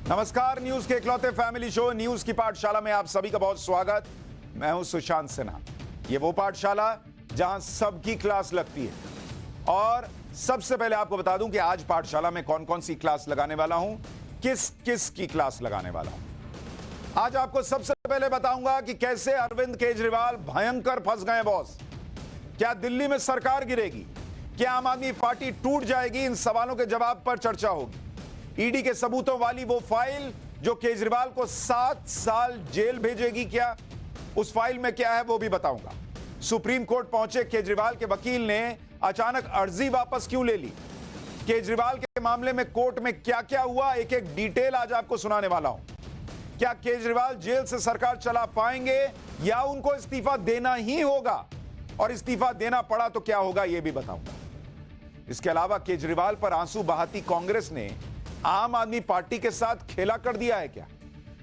नमस्कार, न्यूज के इकलौते फैमिली शो न्यूज की पाठशाला में आप सभी का बहुत स्वागत। मैं हूं सुशांत सिन्हा। ये वो पाठशाला जहां सबकी क्लास लगती है। और सबसे पहले आपको बता दूं कि आज पाठशाला में कौन कौन सी क्लास लगाने वाला हूं, किस किस की क्लास लगाने वाला हूं। आज आपको सबसे पहले बताऊंगा कि कैसे अरविंद केजरीवाल भयंकर फंस गए बॉस। क्या दिल्ली में सरकार गिरेगी? क्या आम आदमी पार्टी टूट जाएगी? इन सवालों के जवाब पर चर्चा होगी। ईडी के सबूतों वाली वो फाइल जो केजरीवाल को 7 साल जेल भेजेगी, क्या उस फाइल में क्या है वो भी बताऊंगा। सुप्रीम कोर्ट पहुंचे केजरीवाल के वकील ने अचानक अर्जी वापस क्यों ले ली? केजरीवाल के मामले में कोर्ट में क्या क्या हुआ, एक एक डिटेल आज आपको सुनाने वाला हूं। क्या केजरीवाल जेल से सरकार चला पाएंगे या उनको इस्तीफा देना ही होगा? और इस्तीफा देना पड़ा तो क्या होगा, यह भी बताऊंगा। इसके अलावा केजरीवाल पर आंसू बहाती कांग्रेस ने आम आदमी पार्टी के साथ खेला कर दिया है क्या?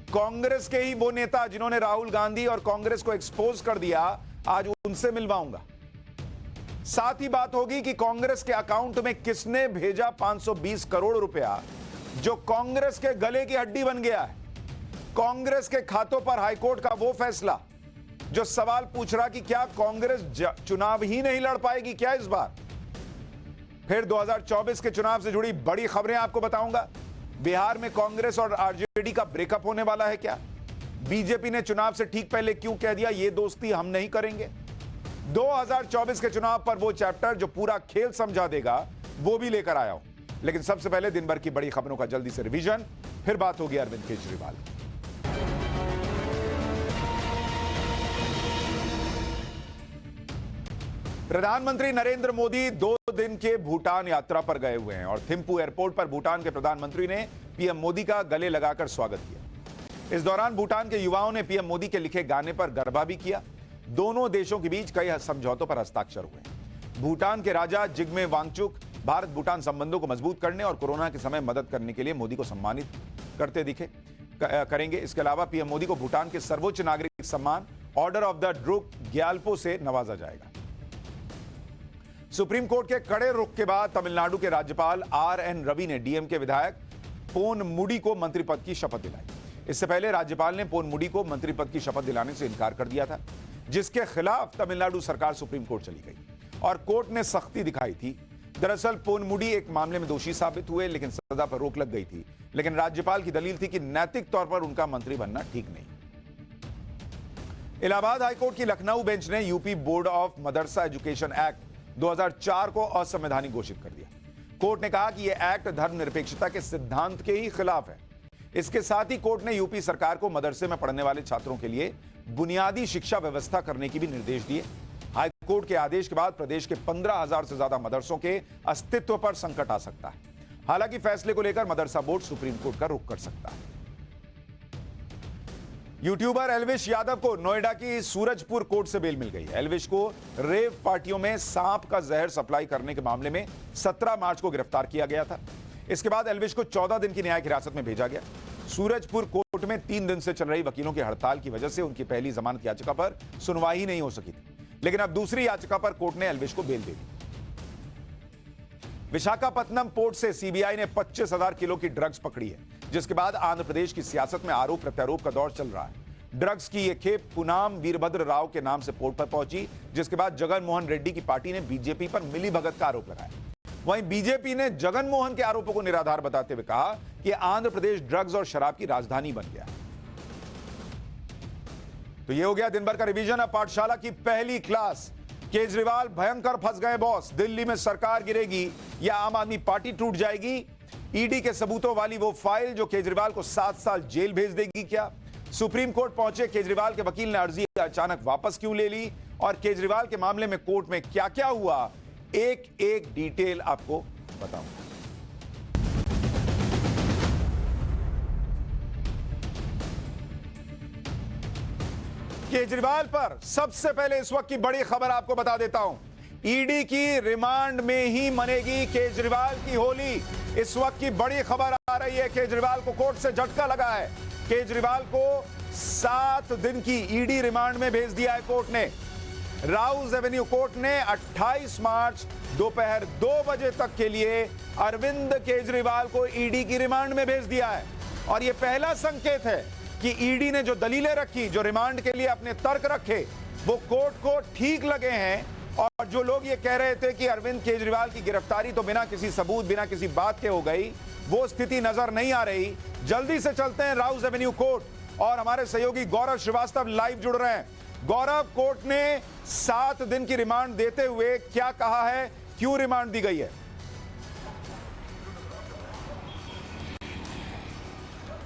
कांग्रेस के ही वो नेता जिन्होंने राहुल गांधी और कांग्रेस को एक्सपोज कर दिया, आज उनसे मिलवाऊंगा। साथ ही बात होगी कि कांग्रेस के अकाउंट में किसने भेजा 520 करोड़ रुपया जो कांग्रेस के गले की हड्डी बन गया है। कांग्रेस के खातों पर हाईकोर्ट का वो फैसला जो सवाल पूछ रहा कि क्या कांग्रेस चुनाव ही नहीं लड़ पाएगी क्या इस बार। फिर 2024 के चुनाव से जुड़ी बड़ी खबरें आपको बताऊंगा। बिहार में कांग्रेस और आरजेडी का ब्रेकअप होने वाला है क्या? बीजेपी ने चुनाव से ठीक पहले क्यों कह दिया ये दोस्ती हम नहीं करेंगे? 2024 के चुनाव पर वो चैप्टर जो पूरा खेल समझा देगा वो भी लेकर आया हूं। लेकिन सबसे पहले दिन भर की बड़ी खबरों का जल्दी से रिवीजन, फिर बात होगी अरविंद केजरीवाल। प्रधानमंत्री नरेंद्र मोदी 2 दिन के भूटान यात्रा पर गए हुए हैं और थिम्पू एयरपोर्ट पर भूटान के प्रधानमंत्री ने पीएम मोदी का गले लगाकर स्वागत किया। इस दौरान भूटान के युवाओं ने पीएम मोदी के लिखे गाने पर गरबा भी किया। दोनों देशों के बीच कई समझौतों पर हस्ताक्षर हुए। भूटान के राजा जिग्मे वांगचुक भारत भूटान संबंधों को मजबूत करने और कोरोना के समय मदद करने के लिए मोदी को सम्मानित करते करेंगे। इसके अलावा पीएम मोदी को भूटान के सर्वोच्च नागरिक सम्मान order of the Druk Gyalpo से नवाजा जाएगा। सुप्रीम कोर्ट के कड़े रुख के बाद तमिलनाडु के राज्यपाल आर.एन. रवि ने डीएमके विधायक पोन मुडी को मंत्री पद की शपथ दिलाई। इससे पहले राज्यपाल ने पोन मुडी को मंत्री पद की शपथ दिलाने से इनकार कर दिया था, जिसके खिलाफ तमिलनाडु सरकार सुप्रीम कोर्ट चली गई और कोर्ट ने सख्ती दिखाई थी। दरअसल पोन मुडी एक मामले में दोषी साबित हुए, लेकिन सजा पर रोक लग गई थी। लेकिन राज्यपाल की दलील थी कि नैतिक तौर पर उनका मंत्री बनना ठीक नहीं। इलाहाबाद हाईकोर्ट की लखनऊ बेंच ने UP board of Madrasa education act 2004 को असंवैधानिक घोषित कर दिया। कोर्ट ने कहा कि यह एक्ट धर्मनिरपेक्षता के सिद्धांत के ही खिलाफ है। इसके साथ ही कोर्ट ने यूपी सरकार को मदरसे में पढ़ने वाले छात्रों के लिए बुनियादी शिक्षा व्यवस्था करने की भी निर्देश दिए। हाईकोर्ट के आदेश के बाद प्रदेश के 15,000 से ज्यादा मदरसों के अस्तित्व पर संकट आ सकता है। हालांकि फैसले को लेकर मदरसा बोर्ड सुप्रीम कोर्ट का रुख कर सकता है। यूट्यूबर एल्विश यादव को नोएडा की सूरजपुर कोर्ट से बेल मिल गई। एल्विश को रेव पार्टियों में सांप का जहर सप्लाई करने के मामले में 17 मार्च को गिरफ्तार किया गया था। इसके बाद एल्विश को 14 दिन की न्यायिक हिरासत में भेजा गया। सूरजपुर कोर्ट में 3 दिन से चल रही वकीलों की हड़ताल की वजह से उनकी पहली जमानत याचिका पर सुनवाई ही नहीं हो सकी थी, लेकिन अब दूसरी याचिका पर कोर्ट ने एल्विश को बेल दे दी। विशाखापत्तनम पोर्ट से सीबीआई ने 25,000 किलो की ड्रग्स पकड़ी है, जिसके बाद आंध्र प्रदेश की सियासत में आरोप प्रत्यारोप का दौर चल रहा है। ड्रग्स की यह खेप पुनाम वीरभद्र राव के नाम से पोर्ट पर पहुंची, जिसके बाद जगन मोहन रेड्डी की पार्टी ने बीजेपी पर मिलीभगत का आरोप लगाया। वहीं बीजेपी ने जगन मोहन के आरोपों को निराधार बताते हुए कहा कि आंध्र प्रदेश ड्रग्स और शराब की राजधानी बन गया। तो यह हो गया दिन भर का रिवीजन। अब पाठशाला की पहली क्लास। केजरीवाल भयंकर फंस गए बॉस। दिल्ली में सरकार गिरेगी या आम आदमी पार्टी टूट जाएगी? ईडी के सबूतों वाली वो फाइल जो केजरीवाल को 7 साल जेल भेज देगी क्या? सुप्रीम कोर्ट पहुंचे केजरीवाल के वकील ने अर्जी अचानक वापस क्यों ले ली? और केजरीवाल के मामले में कोर्ट में क्या क्या हुआ, एक एक डिटेल आपको बताऊंगा। केजरीवाल पर सबसे पहले इस वक्त की बड़ी खबर आपको बता देता हूं। ईडी की रिमांड में ही मनेगी केजरीवाल की होली। इस वक्त की बड़ी खबर आ रही है, केजरीवाल को कोर्ट से झटका लगा है। केजरीवाल को 7 दिन की ईडी रिमांड में भेज दिया है कोर्ट ने। राउज एवेन्यू कोर्ट ने 28 मार्च दोपहर 2 बजे तक के लिए अरविंद केजरीवाल को ईडी की रिमांड में भेज दिया है। और यह पहला संकेत है कि ईडी ने जो दलीलें रखी, जो रिमांड के लिए अपने तर्क रखे, वो कोर्ट को ठीक लगे हैं। और जो लोग ये कह रहे थे कि अरविंद केजरीवाल की गिरफ्तारी तो बिना किसी सबूत, बिना किसी बात के हो गई, वो स्थिति नजर नहीं आ रही। जल्दी से चलते हैं राउज एवेन्यू कोर्ट और हमारे सहयोगी गौरव श्रीवास्तव लाइव जुड़ रहे हैं। गौरव, कोर्ट ने 7 दिन की रिमांड देते हुए क्या कहा है, क्यों रिमांड दी गई है?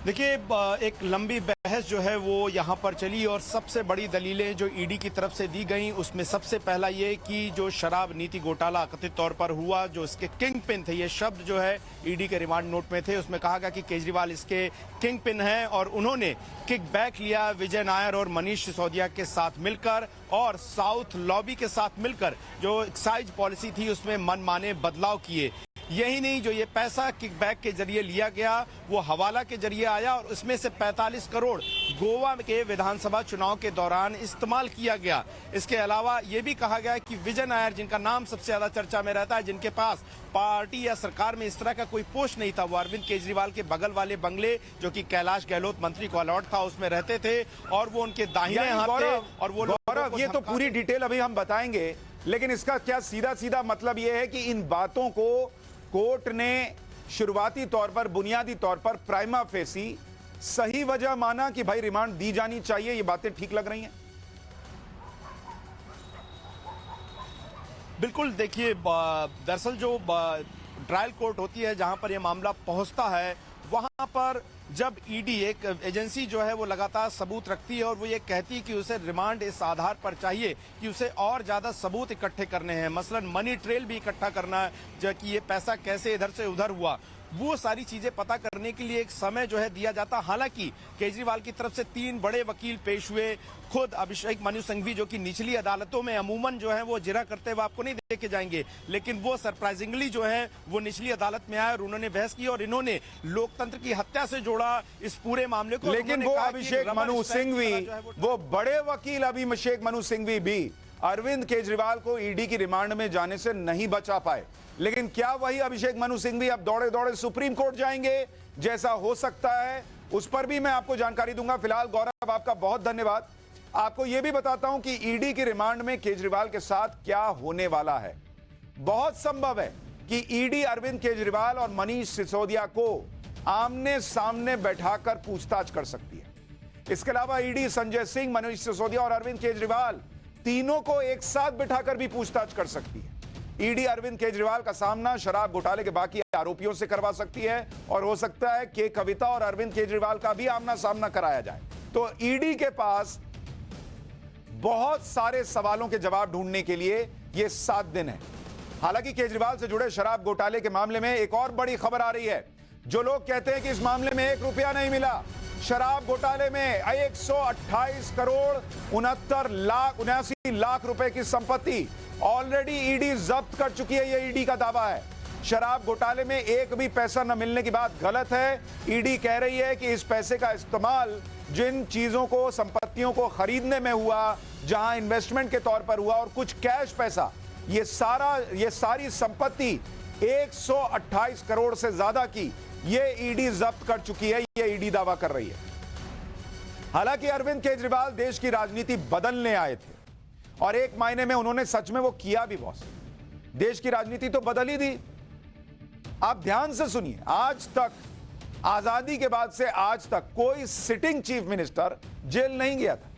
देखिए, एक लंबी बहस जो है वो यहाँ पर चली और सबसे बड़ी दलीलें जो ईडी की तरफ से दी गई, उसमें सबसे पहला ये कि जो शराब नीति घोटाला कथित तौर पर हुआ, जो इसके किंग पिन थे, ये शब्द जो है ईडी के रिमांड नोट में थे। उसमें कहा गया कि केजरीवाल इसके किंग पिन हैं और उन्होंने किकबैक लिया विजय नायर और मनीष सिसोदिया के साथ मिलकर और साउथ लॉबी के साथ मिलकर। जो एक्साइज पॉलिसी थी उसमें मनमाने बदलाव किए। यही नहीं, जो ये पैसा किकबैक के जरिए लिया गया वो हवाला के जरिए आया और उसमें से 45 करोड़ गोवा के विधानसभा चुनाव के दौरान इस्तेमाल किया गया। इसके अलावा ये भी कहा गया कि विजय नायर, जिनका नाम सबसे ज्यादा चर्चा में रहता है, जिनके पास पार्टी या सरकार में इस तरह का कोई पोस्ट नहीं था, वो अरविंद केजरीवाल के बगल वाले बंगले जो कि कैलाश गहलोत मंत्री को अलॉट था उसमें रहते थे और वो उनके दाहिने हाथ थे। और वो गौरव, ये तो पूरी डिटेल अभी हम बताएंगे, लेकिन इसका क्या सीधा सीधा मतलब ये है कि इन बातों को कोर्ट ने शुरुआती तौर पर, बुनियादी तौर पर प्राइमा फेसी सही वजह माना कि भाई रिमांड दी जानी चाहिए? ये बातें ठीक लग रही हैं? बिल्कुल। देखिए, दरअसल जो ट्रायल कोर्ट होती है जहां पर यह मामला पहुंचता है, वहां पर जब ईडी, एक एजेंसी जो है वो लगातार सबूत रखती है और वो ये कहती है कि उसे रिमांड इस आधार पर चाहिए कि उसे और ज्यादा सबूत इकट्ठे करने हैं, मसलन मनी ट्रेल भी इकट्ठा करना है, जो कि ये पैसा कैसे इधर से उधर हुआ, वो सारी चीजें पता करने के लिए एक समय जो है दिया जाता। हालांकि केजरीवाल की तरफ से 3 बड़े वकील पेश हुए। खुद अभिषेक मनु सिंघवी, जो कि निचली अदालतों में अमूमन जो है वो जिरह करते हुए आपको नहीं देखे जाएंगे, लेकिन वो सरप्राइजिंगली जो है वो निचली अदालत में आए और उन्होंने बहस की और इन्होंने लोकतंत्र की हत्या से जोड़ा इस पूरे मामले को। लेकिन वो अभिषेक मनु सिंघवी, वो बड़े वकील अभिषेक मनु सिंघवी भी अरविंद केजरीवाल को ईडी की रिमांड में जाने से नहीं बचा पाए। लेकिन क्या वही अभिषेक मनु सिंघवी अब दौड़े दौड़े सुप्रीम कोर्ट जाएंगे? जैसा हो सकता है उस पर भी मैं आपको जानकारी दूंगा। फिलहाल गौरव, आपका बहुत धन्यवाद। आपको यह भी बताता हूं कि ईडी की रिमांड में केजरीवाल के साथ क्या होने वाला है। बहुत संभव है कि ईडी अरविंद केजरीवाल और मनीष सिसोदिया को आमने सामने बैठाकर पूछताछ कर सकती है। इसके अलावा ईडी संजय सिंह, मनीष सिसोदिया और अरविंद केजरीवाल तीनों को एक साथ बिठाकर भी पूछताछ कर सकती है। ईडी अरविंद केजरीवाल का सामना शराब घोटाले के बाकी आरोपियों से करवा सकती है और हो सकता है कि कविता और अरविंद केजरीवाल का भी आमना सामना कराया जाए। तो ईडी के पास बहुत सारे सवालों के जवाब ढूंढने के लिए यह 7 दिन है। हालांकि केजरीवाल से जुड़े शराब घोटाले के मामले में एक और बड़ी खबर आ रही है। जो लोग कहते हैं कि इस मामले में 1 रुपया नहीं मिला, शराब घोटाले में 128 करोड़ 79 लाख रुपए की संपत्ति ऑलरेडी ईडी जब्त कर चुकी है। यह ईडी का दावा है। शराब घोटाले में एक भी पैसा न मिलने की बात गलत है। ईडी कह रही है कि इस पैसे का इस्तेमाल जिन चीजों को, संपत्तियों को खरीदने में हुआ, जहां इन्वेस्टमेंट के तौर पर हुआ और कुछ कैश पैसा, ये सारी संपत्ति 128 करोड़ से ज्यादा की ये ईडी जब्त कर चुकी है। ये ईडी दावा कर रही है। हालांकि अरविंद केजरीवाल देश की राजनीति बदलने आए थे और एक मायने में उन्होंने सच में वो किया भी। बॉस, देश की राजनीति तो बदल ही दी। आप ध्यान से सुनिए, आज तक, आजादी के बाद से आज तक कोई सिटिंग चीफ मिनिस्टर जेल नहीं गया था,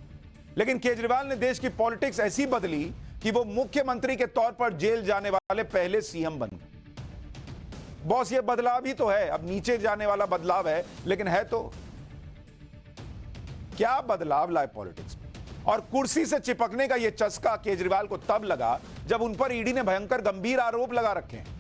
लेकिन केजरीवाल ने देश की पॉलिटिक्स ऐसी बदली कि वो मुख्यमंत्री के तौर पर जेल जाने वाले पहले सीएम बन गए। बॉस, ये बदलाव ही तो है। अब नीचे जाने वाला बदलाव है, लेकिन है तो क्या बदलाव लाए पॉलिटिक्स में। और कुर्सी से चिपकने का यह चस्का केजरीवाल को तब लगा जब उन पर ईडी ने भयंकर गंभीर आरोप लगा रखे हैं।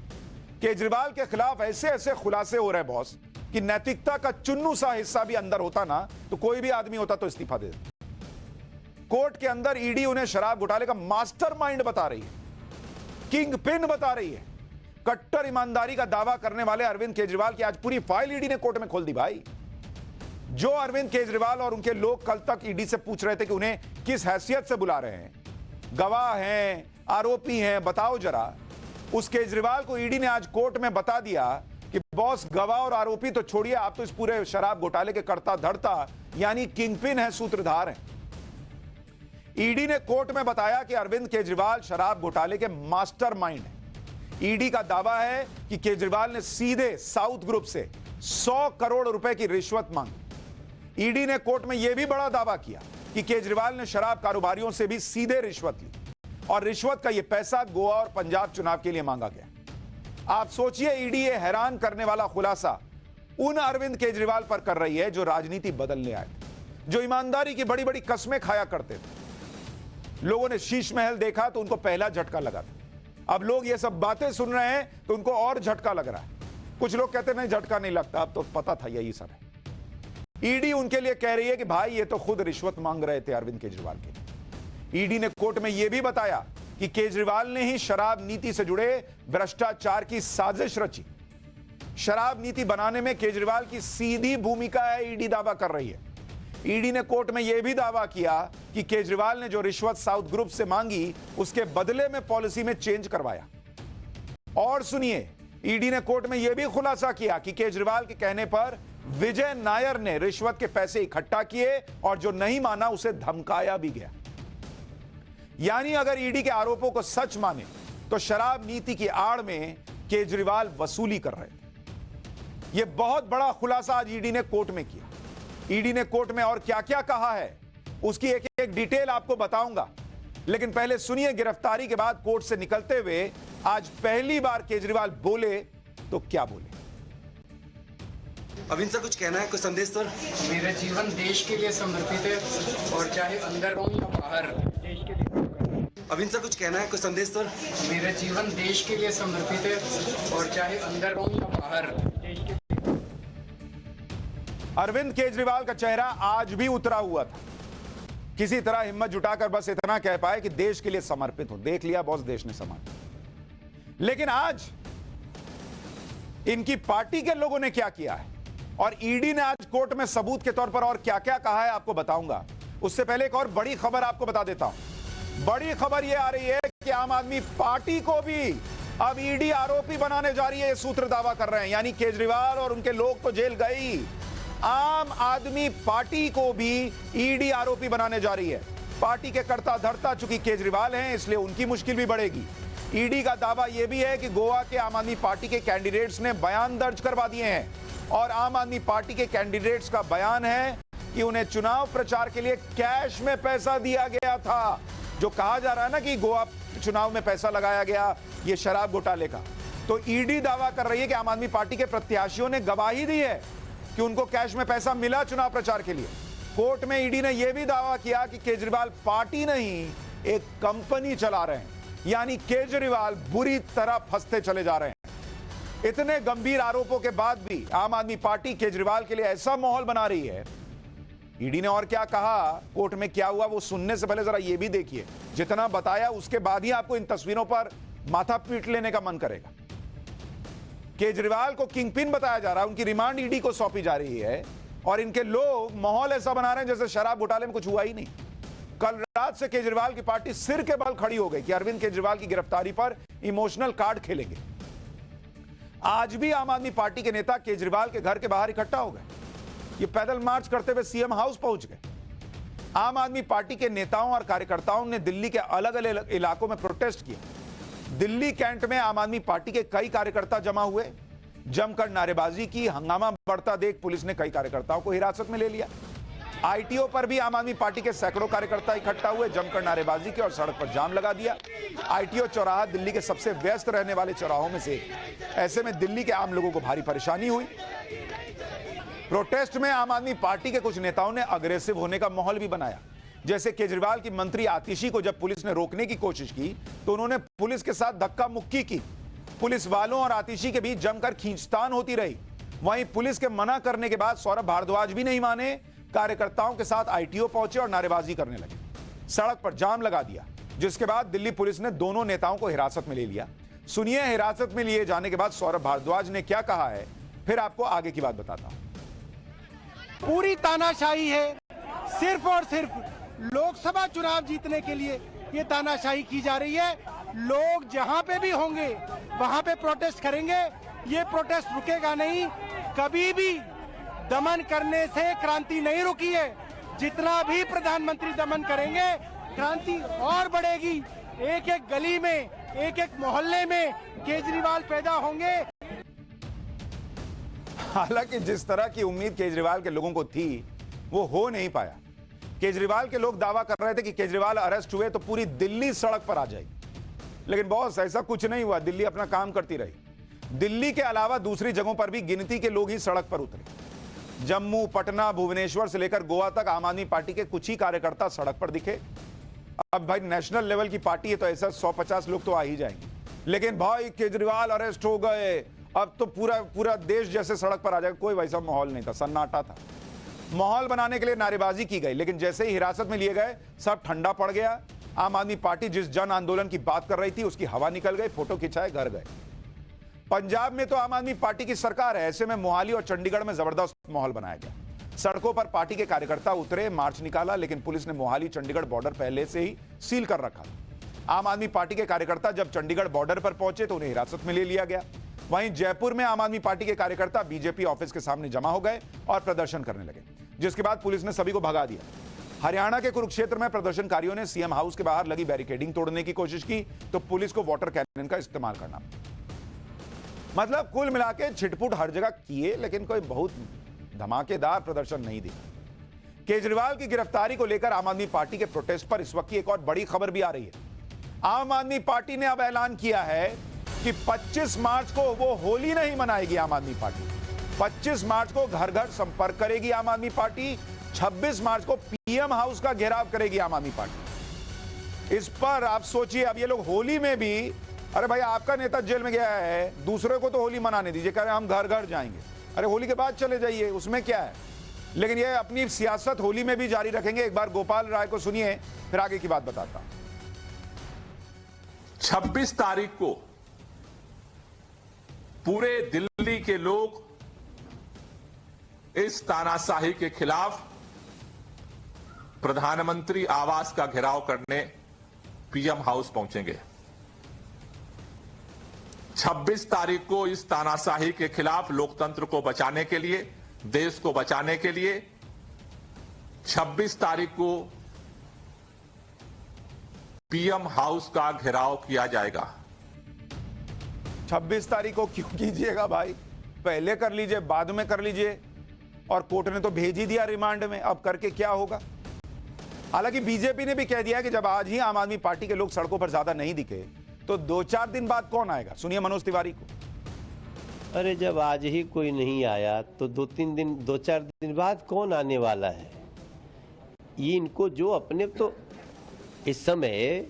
केजरीवाल के खिलाफ ऐसे ऐसे खुलासे हो रहे हैं बॉस कि नैतिकता का चुन्नू सा हिस्सा भी अंदर होता ना, तो कोई भी आदमी होता तो इस्तीफा दे देता। कोर्ट के अंदर ईडी उन्हें शराब घोटाले का मास्टरमाइंड बता रही है, किंग पिन बता रही है। कट्टर ईमानदारी का दावा करने वाले अरविंद केजरीवाल की आज पूरी फाइल ईडी ने कोर्ट में खोल दी। भाई, जो अरविंद केजरीवाल और उनके लोग कल तक ईडी से पूछ रहे थे कि उन्हें किस हैसियत से बुला रहे हैं, गवाह हैं, आरोपी हैं, बताओ जरा। उस केजरीवाल को ईडी ने आज कोर्ट में बता दिया कि बॉस गवाह और आरोपी तो छोड़िए, आप तो इस पूरे शराब घोटाले के कर्ता धर्ता यानी किंगपिन है, सूत्रधार हैं। ईडी ने कोर्ट में बताया कि अरविंद केजरीवाल शराब घोटाले के मास्टरमाइंड हैं। ईडी का दावा है कि केजरीवाल ने सीधे साउथ ग्रुप से 100 करोड़ रुपए की रिश्वत मांगी। ईडी ने कोर्ट में यह भी बड़ा दावा किया कि केजरीवाल ने शराब कारोबारियों से भी सीधे रिश्वत ली और रिश्वत का यह पैसा गोवा और पंजाब चुनाव के लिए मांगा गया। आप सोचिए, ईडी ये हैरान करने वाला खुलासा उन अरविंद केजरीवाल पर कर रही है जो राजनीति बदलने आए थे, जो ईमानदारी की बड़ी बड़ी कस्में खाया करते थे। लोगों ने शीश महल देखा तो उनको पहला झटका लगा था। अब लोग ये सब बातें सुन रहे हैं तो उनको और झटका लग रहा है। कुछ लोग कहते नहीं झटका नहीं लगता, अब तो पता था यही सब है। ईडी उनके लिए कह रही है कि भाई ये तो खुद रिश्वत मांग रहे थे अरविंद केजरीवाल के। ईडी ने कोर्ट में यह भी बताया कि केजरीवाल ने ही शराब नीति से जुड़े भ्रष्टाचार की साजिश रची। शराब नीति बनाने में केजरीवाल की सीधी भूमिका है, ईडी दावा कर रही है। ईडी ने कोर्ट में यह भी दावा किया कि केजरीवाल ने जो रिश्वत साउथ ग्रुप से मांगी उसके बदले में पॉलिसी में चेंज करवाया। और सुनिए, ईडी ने कोर्ट में यह भी खुलासा किया कि केजरीवाल के कहने पर विजय नायर ने रिश्वत के पैसे इकट्ठा किए और जो नहीं माना उसे धमकाया भी गया। यानी अगर ईडी के आरोपों को सच माने तो शराब नीति की आड़ में केजरीवाल वसूली कर रहे थे। यह बहुत बड़ा खुलासा आज ईडी ने कोर्ट में किया। ईडी ने कोर्ट में और क्या क्या कहा है उसकी एक एक डिटेल आपको बताऊंगा, लेकिन पहले सुनिए गिरफ्तारी के बाद कोर्ट से निकलते हुए आज पहली बार केजरीवाल बोले तो क्या बोले। अरविंद सर, कुछ कहना है, कुछ संदेश सर? मेरा जीवन देश के लिए समर्पित है और चाहे अंदर हो या बाहर देश के लिए। अरविंद सर, कुछ कहना है, कुछ संदेश सर? मेरा जीवन देश के लिए समर्पित है और चाहे अंदर हो या बाहर देश के लिए। अरविंद केजरीवाल का चेहरा आज भी उतरा हुआ था। किसी तरह हिम्मत जुटाकर बस इतना कह पाए कि देश के लिए समर्पित हो। देख लिया बॉस, देश ने समर्पित। लेकिन आज इनकी पार्टी के लोगों ने क्या किया है और ईडी ने आज कोर्ट में सबूत के तौर पर और क्या क्या कहा है आपको बताऊंगा। उससे पहले एक और बड़ी खबर आपको बता देता हूं। बड़ी खबर यह आ रही है कि आम आदमी पार्टी को भी अब ईडी आरोपी बनाने जा रही है। सूत्र दावा कर रहे हैं, यानी केजरीवाल और उनके लोग तो जेल गई, आम आदमी पार्टी को भी ईडी आरोपी बनाने जा रही है। पार्टी के कर्ता धर्ता चूंकि केजरीवाल हैं, इसलिए उनकी मुश्किल भी बढ़ेगी। ईडी का दावा यह भी है कि गोवा के आम आदमी पार्टी के कैंडिडेट्स ने बयान दर्ज करवा दिए हैं और आम आदमी पार्टी के कैंडिडेट्स का बयान है कि उन्हें चुनाव प्रचार के लिए कैश में पैसा दिया गया था। जो कहा जा रहा है ना कि गोवा चुनाव में पैसा लगाया गया ये शराब घोटाले का, तो ईडी दावा कर रही है कि आम आदमी पार्टी के प्रत्याशियों ने गवाही दी है कि उनको कैश में पैसा मिला चुनाव प्रचार के लिए। कोर्ट में ईडी ने यह भी दावा किया कि केजरीवाल पार्टी नहीं एक कंपनी चला रहे हैं, यानी केजरीवाल बुरी तरह फंसते चले जा रहे हैं। इतने गंभीर आरोपों के बाद भी आम आदमी पार्टी केजरीवाल के लिए ऐसा माहौल बना रही है। ईडी ने और क्या कहा, कोर्ट में क्या हुआ, वो सुनने से पहले जरा ये भी देखिए। जितना बताया उसके बाद ही आपको इन तस्वीरों पर माथा पीट लेने का मन करेगा। केजरीवाल को किंगपिन बताया जा रहा है, उनकी रिमांड ईडी को सौंपी जा रही है और इनके लोग माहौल ऐसा बना रहे हैं जैसे शराब घोटाले में कुछ हुआ ही नहीं। कल रात से केजरीवाल की पार्टी सिर के बल खड़ी हो गई कि अरविंद केजरीवाल की गिरफ्तारी पर इमोशनल कार्ड खेलेंगे। आज भी आम आदमी पार्टी के नेता केजरीवाल के घर के बाहर इकट्ठा हो गए। ये पैदल मार्च करते हुए सीएम हाउस पहुंच गए। आम आदमी पार्टी के नेताओं और कार्यकर्ताओं ने दिल्ली के अलग अलग इलाकों में प्रोटेस्ट किया। दिल्ली कैंट में आम आदमी पार्टी के कई कार्यकर्ता जमा हुए, जमकर नारेबाजी की। हंगामा बढ़ता देख पुलिस ने कई कार्यकर्ताओं को हिरासत में ले लिया। आईटीओ पर भी आम आदमी पार्टी के सैकड़ों कार्यकर्ता इकट्ठा हुए, जमकर नारेबाजी की और सड़क पर जाम लगा दिया। आईटीओ चौराहा दिल्ली के सबसे व्यस्त रहने वाले चौराहों में से एक। ऐसे में दिल्ली के आम लोगों को भारी परेशानी हुई। प्रोटेस्ट में आम आदमी पार्टी के कुछ नेताओं ने अग्रेसिव होने का माहौल भी बनाया। जैसे केजरीवाल की मंत्री आतिशी को जब पुलिस ने रोकने की कोशिश की तो उन्होंने पुलिस के साथ धक्का मुक्की की। पुलिस वालों और आतिशी के बीच जमकर खींचतान होती रही। वहीं पुलिस के मना करने के बाद सौरभ भारद्वाज भी नहीं माने, कार्यकर्ताओं के साथ आईटीओ पहुंचे और नारेबाजी करने लगे। सड़क पर जाम लगा दिया, जिसके बाद दिल्ली पुलिस ने दोनों नेताओं को हिरासत में ले लिया। सुनिए हिरासत में लिए जाने के बाद सौरभ भारद्वाज ने क्या कहा है, फिर आपको आगे की बात बताता हूं। पूरी तानाशाही है, सिर्फ और सिर्फ लोकसभा चुनाव जीतने के लिए ये तानाशाही की जा रही है। लोग जहां पे भी होंगे वहां पे प्रोटेस्ट करेंगे, ये प्रोटेस्ट रुकेगा नहीं। कभी भी दमन करने से क्रांति नहीं रुकी है। जितना भी प्रधानमंत्री दमन करेंगे क्रांति और बढ़ेगी। एक एक गली में, एक एक मोहल्ले में केजरीवाल पैदा होंगे। हालांकि जिस तरह की उम्मीद केजरीवाल के लोगों को थी वो हो नहीं पाया। केजरीवाल के लोग दावा कर रहे थे कि केजरीवाल अरेस्ट हुए तो पूरी दिल्ली सड़क पर आ जाएगी, लेकिन बॉस ऐसा कुछ नहीं हुआ। दिल्ली अपना काम करती रही। दिल्ली के अलावा दूसरी जगहों पर भी गिनती के लोग ही सड़क पर उतरे। जम्मू, पटना, भुवनेश्वर से लेकर गोवा तक आम आदमी पार्टी के कुछ ही कार्यकर्ता सड़क पर दिखे। अब भाई नेशनल लेवल की पार्टी है तो ऐसा 150 लोग तो आ ही जाएंगे, लेकिन भाई केजरीवाल अरेस्ट हो गए अब तो पूरा देश जैसे सड़क पर आ जाएगा, कोई वैसा माहौल नहीं था, सन्नाटा था। माहौल बनाने के लिए नारेबाजी की गई, लेकिन जैसे ही हिरासत में लिए गए सब ठंडा पड़ गया। आम आदमी पार्टी जिस जन आंदोलन की बात कर रही थी उसकी हवा निकल गई, फोटो खिंचाए घर गए। पंजाब में तो आम आदमी पार्टी की सरकार है, ऐसे में मोहाली और चंडीगढ़ में जबरदस्त माहौल बनाया गया। सड़कों पर पार्टी के कार्यकर्ता उतरे, मार्च निकाला, लेकिन पुलिस ने मोहाली चंडीगढ़ बॉर्डर पहले से ही सील कर रखा। आम आदमी पार्टी के कार्यकर्ता जब चंडीगढ़ बॉर्डर पर पहुंचे तो उन्हें हिरासत में ले लिया गया। वहीं जयपुर में आम आदमी पार्टी के कार्यकर्ता बीजेपी ऑफिस के सामने जमा हो गए और प्रदर्शन करने लगे, जिसके बाद पुलिस ने सभी को भगा दिया। हरियाणा के कुरुक्षेत्र में प्रदर्शनकारियों ने सीएम हाउस के बाहर लगी बैरिकेडिंग तोड़ने की कोशिश की तो पुलिस को वाटर कैनन का इस्तेमाल करना। मतलब कुल मिला के छिटपुट हर जगह किए, लेकिन कोई बहुत धमाकेदार प्रदर्शन नहीं दिखा। केजरीवाल की गिरफ्तारी को लेकर आम आदमी पार्टी के प्रोटेस्ट पर इस वक्त की एक और बड़ी खबर भी आ रही है। आम आदमी पार्टी ने अब ऐलान किया है कि 25 मार्च को वो होली नहीं मनाएगी। आम आदमी पार्टी 25 मार्च को घर घर संपर्क करेगी। आम आदमी पार्टी 26 मार्च को पीएम हाउस का घेराव करेगी। आम आदमी पार्टी इस पर आप सोचिए, अब ये लोग होली में भी, अरे भाई आपका नेता जेल में गया है, दूसरे को तो होली मनाने दीजिए, कह रहे हम घर घर जाएंगे। अरे होली के बाद चले जाइए, उसमें क्या है। लेकिन ये अपनी सियासत होली में भी जारी रखेंगे। एक बार गोपाल राय को सुनिए, फिर आगे की बात बताता हूं। 26 तारीख को पूरे दिल्ली के लोग इस तानाशाही के खिलाफ प्रधानमंत्री आवास का घेराव करने पीएम हाउस पहुंचेंगे। 26 तारीख को इस तानाशाही के खिलाफ लोकतंत्र को बचाने के लिए, देश को बचाने के लिए 26 तारीख को पीएम हाउस का घेराव किया जाएगा। 26 तारीख को क्यों कीजिएगा भाई, पहले कर लीजिए, बाद में कर लीजिए। और कोर्ट ने तो भेज ही दिया रिमांड में, अब करके क्या होगा। हालांकि बीजेपी ने भी कह दिया कि जब आज ही आम आदमी पार्टी के लोग सड़कों पर ज्यादा नहीं दिखे तो 2-4 दिन बाद कौन आएगा। सुनिए मनोज तिवारी को। अरे जब आज ही कोई नहीं आया तो 2-4 दिन बाद कौन आने वाला है। ये इनको जो अपने, तो इस समय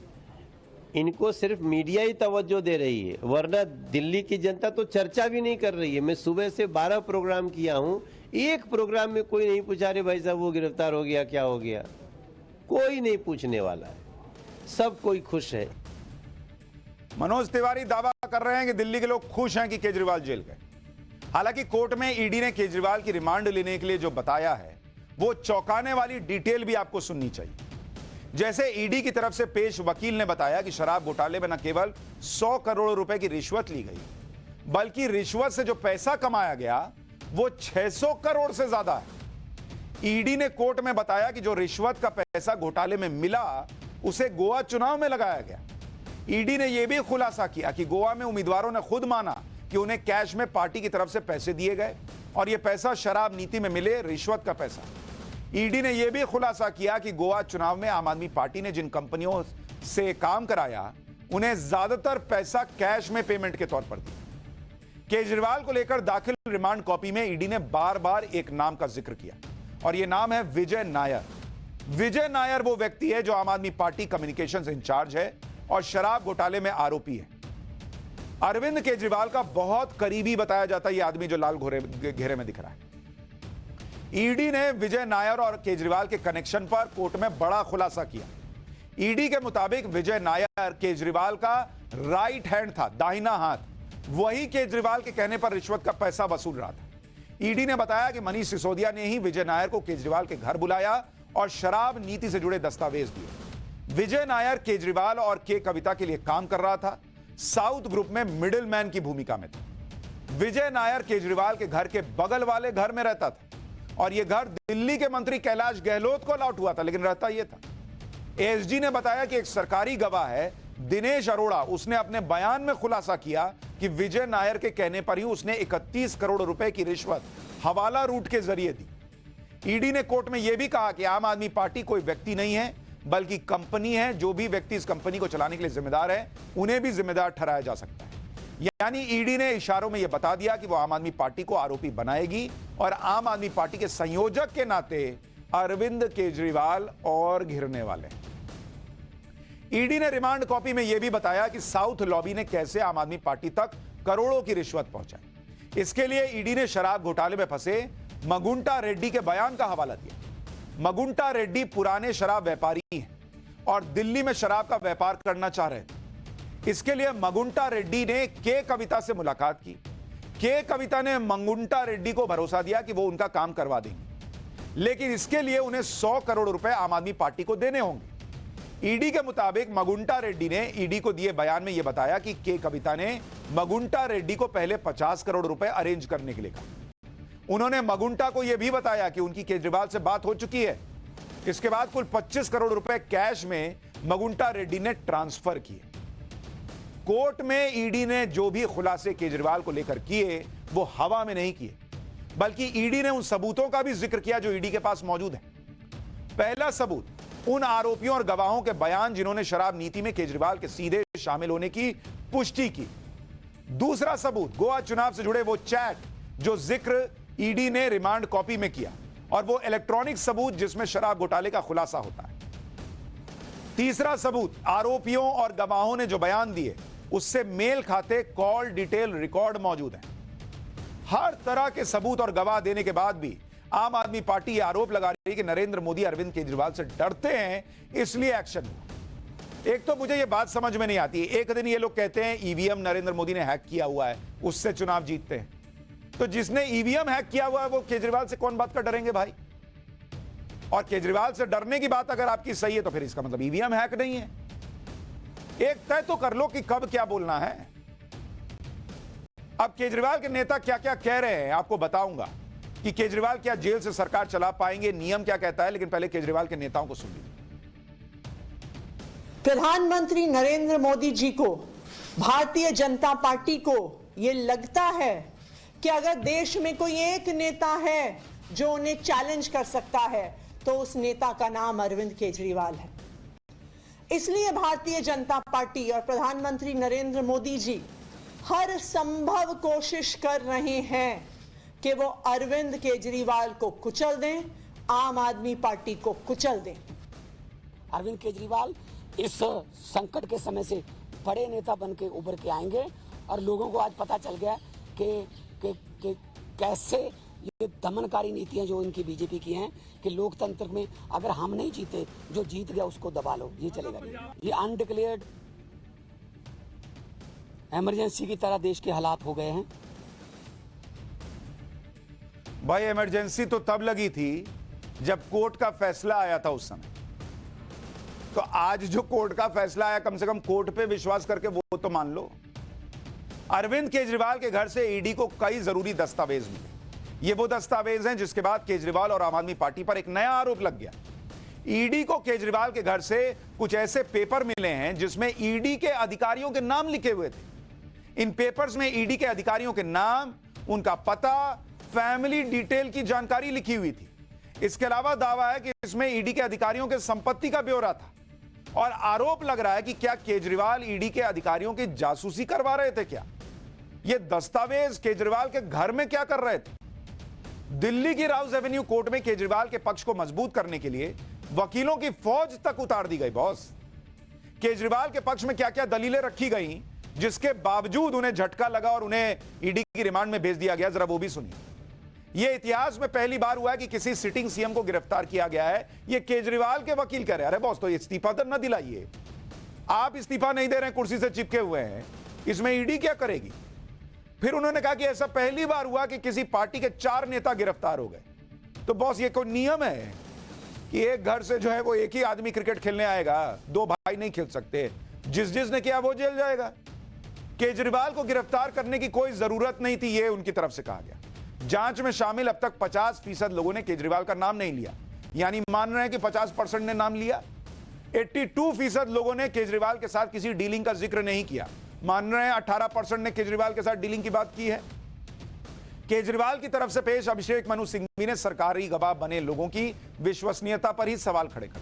इनको सिर्फ मीडिया ही तवज्जो दे रही है, वरना दिल्ली की जनता तो चर्चा भी नहीं कर रही है। मैं सुबह से 12 प्रोग्राम किया हूं, एक प्रोग्राम में कोई नहीं पूछा रे भाई साहब वो गिरफ्तार हो गया, क्या हो गया। कोई नहीं पूछने वाला है, सब कोई खुश है। मनोज तिवारी दावा कर रहे हैं कि दिल्ली के लोग खुश हैं कि केजरीवाल जेल गए। हालांकि कोर्ट में ईडी ने केजरीवाल की रिमांड लेने के लिए जो बताया है वो चौंकाने वाली डिटेल भी आपको सुननी चाहिए। जैसे ईडी की तरफ से पेश वकील ने बताया कि शराब घोटाले में न केवल 100 करोड़ रुपए की रिश्वत ली गई, बल्कि रिश्वत से जो पैसा कमाया गया वो 600 करोड़ से ज्यादा है। ईडी ने कोर्ट में बताया कि जो रिश्वत का पैसा घोटाले में मिला उसे गोवा चुनाव में लगाया गया। ईडी ने यह भी खुलासा किया कि गोवा में उम्मीदवारों ने खुद माना कि उन्हें कैश में पार्टी की तरफ से पैसे दिए गए और यह पैसा शराब नीति में मिले रिश्वत का पैसा। ईडी ने यह भी खुलासा किया कि गोवा चुनाव में आम आदमी पार्टी ने जिन कंपनियों से काम कराया उन्हें ज्यादातर पैसा कैश में पेमेंट के तौर पर दिया। केजरीवाल को लेकर दाखिल रिमांड कॉपी में ईडी ने बार बार एक नाम का जिक्र किया और यह नाम है विजय नायर। विजय नायर वो व्यक्ति है जो आम आदमी पार्टी कम्युनिकेशंस इंचार्ज है और शराब घोटाले में आरोपी है। अरविंद केजरीवाल का बहुत करीबी बताया जाता है यह आदमी जो लाल घेरे में दिख रहा है। ईडी ने विजय नायर और केजरीवाल के कनेक्शन पर कोर्ट में बड़ा खुलासा किया। ईडी के मुताबिक विजय नायर केजरीवाल का राइट हैंड था, दाहिना हाथ। वही केजरीवाल के कहने पर रिश्वत का पैसा वसूल रहा था। ईडी ने बताया कि मनीष सिसोदिया ने ही विजय नायर को केजरीवाल के घर बुलाया और शराब नीति से जुड़े दस्तावेज दिए। विजय नायर केजरीवाल और के कविता के लिए काम कर रहा था, साउथ ग्रुप में मिडिल मैन की भूमिका में था। विजय नायर केजरीवाल के घर के बगल वाले घर में रहता था और यह घर दिल्ली के मंत्री कैलाश गहलोत को अलॉट हुआ था, लेकिन रहता यह था। एएसजी ने बताया कि एक सरकारी गवाह है दिनेश अरोड़ा, उसने अपने बयान में खुलासा किया कि विजय नायर के कहने पर ही उसने 31 करोड़ रुपए की रिश्वत हवाला रूट के जरिए दी। ईडी ने कोर्ट में यह भी कहा कि आम आदमी पार्टी कोई व्यक्ति नहीं है बल्कि कंपनी है। जो भी व्यक्ति इस कंपनी को चलाने के लिए जिम्मेदार है उन्हें भी जिम्मेदार ठहराया जा सकता है। यानी ईडी ने इशारों में यह बता दिया कि वो आम आदमी पार्टी को आरोपी बनाएगी और आम आदमी पार्टी के संयोजक के नाते अरविंद केजरीवाल और घिरने वाले। ईडी ने रिमांड कॉपी में यह भी बताया कि साउथ लॉबी ने कैसे आम आदमी पार्टी तक करोड़ों की रिश्वत पहुंचाई। इसके लिए ईडी ने शराब घोटाले में फंसे मगुंटा रेड्डी के बयान का हवाला दिया। मगुंटा रेड्डी पुराने शराब व्यापारी हैं और दिल्ली में शराब का व्यापार करना चाह रहे थे। इसके लिए मगुंटा रेड्डी ने के कविता से मुलाकात की। के कविता ने मगुंटा रेड्डी को भरोसा दिया कि वो उनका काम करवा देंगे, लेकिन इसके लिए उन्हें 100 करोड़ रुपए आम आदमी पार्टी को देने होंगे। ईडी के मुताबिक मगुंटा रेड्डी ने ईडी को दिए बयान में यह बताया कि के कविता ने मगुंटा रेड्डी को पहले 50 करोड़ रुपए अरेंज करने के लिए कहा। उन्होंने मगुंटा को यह भी बताया कि उनकी केजरीवाल से बात हो चुकी है। इसके बाद कुल 25 करोड़ रुपए कैश में मगुंटा रेड्डी ने ट्रांसफर किए। कोर्ट में ईडी ने जो भी खुलासे केजरीवाल को लेकर किए वो हवा में नहीं किए, बल्कि ईडी ने उन सबूतों का भी जिक्र किया जो ईडी के पास मौजूद है। पहला सबूत उन आरोपियों और गवाहों के बयान जिन्होंने शराब नीति में केजरीवाल के सीधे शामिल होने की पुष्टि की। दूसरा सबूत गोवा चुनाव से जुड़े वो चैट जो जिक्र ईडी ने रिमांड कॉपी में किया और वो इलेक्ट्रॉनिक सबूत जिसमें शराब घोटाले का खुलासा होता है। तीसरा सबूत आरोपियों और गवाहों ने जो बयान दिए उससे मेल खाते कॉल डिटेल रिकॉर्ड मौजूद है। हर तरह के सबूत और गवाह देने के बाद भी आम आदमी पार्टी यह आरोप लगा रही है कि नरेंद्र मोदी अरविंद केजरीवाल से डरते हैं, इसलिए एक्शन हुआ। एक तो मुझे यह बात समझ में नहीं आती, एक दिन ये लोग कहते हैं ईवीएम नरेंद्र मोदी ने हैक किया हुआ है, उससे चुनाव जीतते हैं। तो जिसने ईवीएम हैक किया हुआ है वो केजरीवाल से कौन बात कर डरेंगे भाई? और केजरीवाल से डरने की बात अगर आपकी सही है तो फिर इसका मतलब ईवीएम हैक नहीं है। एक तय तो कर लो कि कब क्या बोलना है। अब केजरीवाल के नेता क्या क्या कह रहे हैं आपको बताऊंगा कि केजरीवाल क्या जेल से सरकार चला पाएंगे, नियम क्या कहता है, लेकिन पहले केजरीवाल के नेताओं को सुन लीजिए। प्रधानमंत्री नरेंद्र मोदी जी को, भारतीय जनता पार्टी को यह लगता है कि अगर देश में कोई एक नेता है जो उन्हें चैलेंज कर सकता है तो उस नेता का नाम अरविंद केजरीवाल है। इसलिए भारतीय जनता पार्टी और प्रधानमंत्री नरेंद्र मोदी जी हर संभव कोशिश कर रहे हैं कि वो अरविंद केजरीवाल को कुचल दें, आम आदमी पार्टी को कुचल दें। अरविंद केजरीवाल इस संकट के समय से बड़े नेता बन के उभर के आएंगे और लोगों को आज पता चल गया कि कैसे ये दमनकारी नीतियां जो इनकी बीजेपी की हैं कि लोकतंत्र में अगर हम नहीं जीते, जो जीत गया उसको दबा लो, ये चलेगा नहीं। ये अनडिक्लेयर्ड इमरजेंसी की तरह देश के हालात हो गए हैं। भाई इमरजेंसी तो तब लगी थी जब कोर्ट का फैसला आया था उस समय। तो आज जो कोर्ट का फैसला आया, कम से कम कोर्ट पे विश्वास करके वो तो मान लो। अरविंद केजरीवाल के घर से ईडी को कई जरूरी दस्तावेज मिले। ये वो दस्तावेज हैं जिसके बाद केजरीवाल और आम आदमी पार्टी पर एक नया आरोप लग गया। ईडी को केजरीवाल के घर से कुछ ऐसे पेपर मिले हैं जिसमें ईडी के अधिकारियों के नाम लिखे हुए थे। इन पेपर्स में ईडी के अधिकारियों के नाम, उनका पता, फैमिली डिटेल की जानकारी लिखी हुई थी। इसके अलावा दावा है कि इसमें ईडी के अधिकारियों के संपत्ति का ब्यौरा था और आरोप लग रहा है कि क्या केजरीवाल ईडी के अधिकारियों की जासूसी करवा रहे थे। क्या ये दस्तावेज केजरीवाल के घर में क्या कर रहे थे? दिल्ली की राउज एवेन्यू कोर्ट में केजरीवाल के पक्ष को मजबूत करने के लिए वकीलों की फौज तक उतार दी गई। बॉस, केजरीवाल के पक्ष में क्या क्या दलीलें रखी गई जिसके बावजूद उन्हें झटका लगा और उन्हें ईडी की रिमांड में भेज दिया गया, जरा वो भी सुनिए। यह इतिहास में पहली बार हुआ है कि किसी सिटिंग सीएम को गिरफ्तार किया गया है। यह केजरीवाल के वकील कह रहे हैं, अरे बॉस तो इस्तीफा तो न दिलाइए, आप इस्तीफा नहीं दे रहे हैं, कुर्सी से चिपके हुए हैं, इसमें ईडी क्या करेगी? फिर उन्होंने कहा कि ऐसा पहली बार हुआ कि किसी पार्टी के 4 नेता गिरफ्तार हो गए। तो बॉस ये कोई नियम है कि एक घर से जो है वो एक ही आदमी क्रिकेट खेलने आएगा, 2 भाई नहीं खेल सकते, जिसने किया वो जेल जाएगा? केजरीवाल को गिरफ्तार करने की कोई जरूरत नहीं थी, यह उनकी तरफ से कहा गया। जांच में शामिल अब तक 50% लोगों ने केजरीवाल का नाम नहीं लिया, यानी मान रहे हैं कि 50% ने नाम लिया। 82% लोगों ने केजरीवाल के साथ किसी डीलिंग का जिक्र नहीं किया, मान रहे हैं 18% ने केजरीवाल के साथ डीलिंग की बात की है। केजरीवाल की तरफ से पेश अभिषेक मनु सिंघवी ने सरकारी गवाह बने लोगों की विश्वसनीयता पर ही सवाल खड़े कर,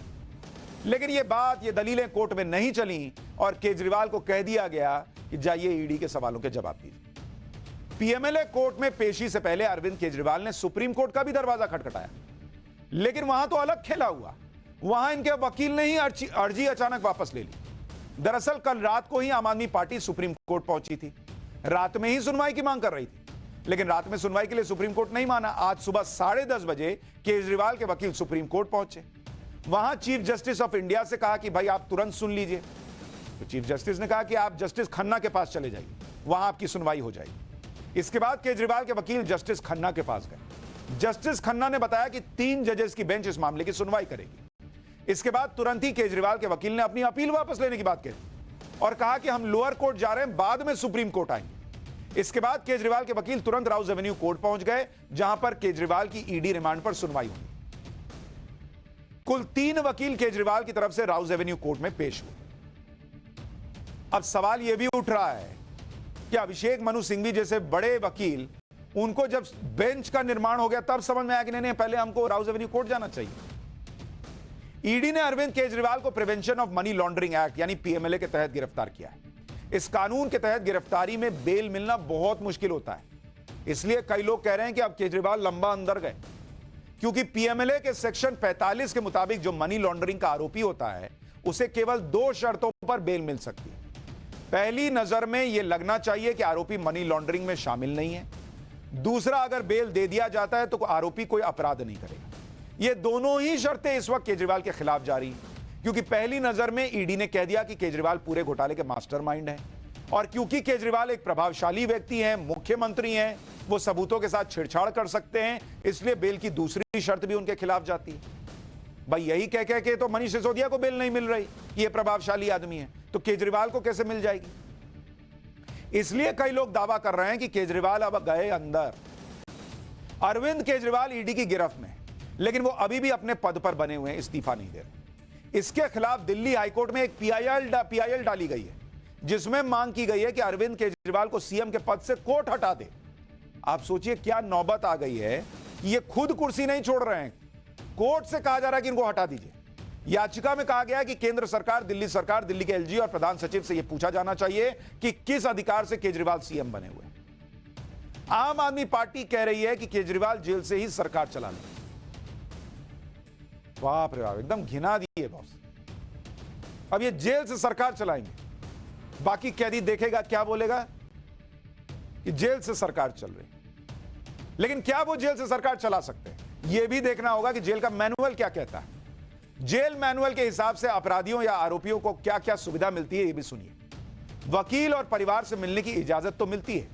लेकिन ये दलीलें कोर्ट में नहीं चली और केजरीवाल को कह दिया गया कि जाइए ईडी के सवालों के जवाब दीजिए। पीएमएलए कोर्ट में पेशी से पहले अरविंद केजरीवाल ने सुप्रीम कोर्ट का भी दरवाजा खटखटाया, लेकिन वहां तो अलग खेला हुआ। वहां इनके वकील ने ही अर्जी अचानक वापस ले ली। दरअसल कल रात को ही आम आदमी पार्टी सुप्रीम कोर्ट पहुंची थी, रात में ही सुनवाई की मांग कर रही थी, लेकिन रात में सुनवाई के लिए सुप्रीम कोर्ट नहीं माना। आज सुबह 10:30 बजे केजरीवाल के वकील सुप्रीम कोर्ट पहुंचे। वहां चीफ जस्टिस ऑफ इंडिया से कहा कि भाई आप तुरंत सुन लीजिए, तो चीफ जस्टिस ने कहा कि आप जस्टिस खन्ना के पास चले जाइए, वहां आपकी सुनवाई हो जाएगी। इसके बाद केजरीवाल के वकील जस्टिस खन्ना के पास गए। जस्टिस खन्ना ने बताया कि 3 जजेस की बेंच इस मामले की सुनवाई करेगी। इसके बाद तुरंत ही केजरीवाल के वकील ने अपनी अपील वापस लेने की बात कही और कहा कि हम लोअर कोर्ट जा रहे हैं, बाद में सुप्रीम कोर्ट आएंगे। इसके बाद केजरीवाल के वकील तुरंत राउज एवेन्यू कोर्ट पहुंच गए, जहां पर केजरीवाल की ईडी रिमांड पर सुनवाई हुई। कुल 3 वकील केजरीवाल की तरफ से राउज एवेन्यू कोर्ट में पेश हुए। अब सवाल यह भी उठ रहा है कि अभिषेक मनु सिंघवी जैसे बड़े वकील, उनको जब बेंच का निर्माण हो गया तब समझ में आया कि नहीं, पहले हमको राउज एवेन्यू कोर्ट जाना चाहिए। ईडी ने अरविंद केजरीवाल को prevention of money laundering act यानी पीएमएलए के तहत गिरफ्तार किया है। इस कानून के तहत गिरफ्तारी में बेल मिलना बहुत मुश्किल होता है, इसलिए कई लोग कह रहे हैं कि अब केजरीवाल लंबा अंदर गए, क्योंकि पीएमएलए के सेक्शन 45 के मुताबिक जो मनी लॉन्ड्रिंग का आरोपी होता है उसे केवल 2 शर्तों पर बेल मिल सकती है। पहली नजर में यह लगना चाहिए कि आरोपी मनी लॉन्ड्रिंग में शामिल नहीं है। दूसरा, अगर बेल दे दिया जाता है तो आरोपी कोई अपराध नहीं करेगा। ये दोनों ही शर्तें इस वक्त केजरीवाल के खिलाफ जारी हैं, क्योंकि पहली नजर में ईडी ने कह दिया कि केजरीवाल पूरे घोटाले के मास्टरमाइंड हैं, और क्योंकि केजरीवाल एक प्रभावशाली व्यक्ति हैं, मुख्यमंत्री हैं, वो सबूतों के साथ छेड़छाड़ कर सकते हैं, इसलिए बेल की दूसरी शर्त भी उनके खिलाफ जाती है। भाई यही कह के तो मनीष सिसोदिया को बेल नहीं मिल रही, ये प्रभावशाली आदमी है, तो केजरीवाल को कैसे मिल जाएगी? इसलिए कई लोग दावा कर रहे हैं कि केजरीवाल अब गए अंदर। अरविंद केजरीवाल ईडी की गिरफ्त में, लेकिन वो अभी भी अपने पद पर बने हुए हैं, इस्तीफा नहीं दे रहे। इसके खिलाफ दिल्ली हाईकोर्ट में एक पीआईएल डाली गई है, जिसमें मांग की गई है कि अरविंद केजरीवाल को सीएम के पद से कोर्ट हटा दे। आप सोचिए क्या नौबत आ गई है कि ये खुद कुर्सी नहीं छोड़ रहे हैं, कोर्ट से कहा जा रहा है कि इनको हटा दीजिए। याचिका में कहा गया है कि केंद्र सरकार, दिल्ली के एलजी और प्रधान सचिव से यह पूछा जाना चाहिए कि किस अधिकार से केजरीवाल सीएम बने हुए। आम आदमी पार्टी कह रही है कि केजरीवाल जेल से ही सरकार चला ले। बाप रे बाप, एकदम घिना दिए बॉस। अब ये जेल से सरकार चलाएंगे, बाकी कैदी देखेगा क्या बोलेगा कि जेल से सरकार चल रही, लेकिन क्या वो जेल से सरकार चला सकते हैं? यह भी देखना होगा कि जेल का मैनुअल क्या कहता है। जेल मैनुअल के हिसाब से अपराधियों या आरोपियों को क्या क्या सुविधा मिलती है, यह भी सुनिए। वकील और परिवार से मिलने की इजाजत तो मिलती है,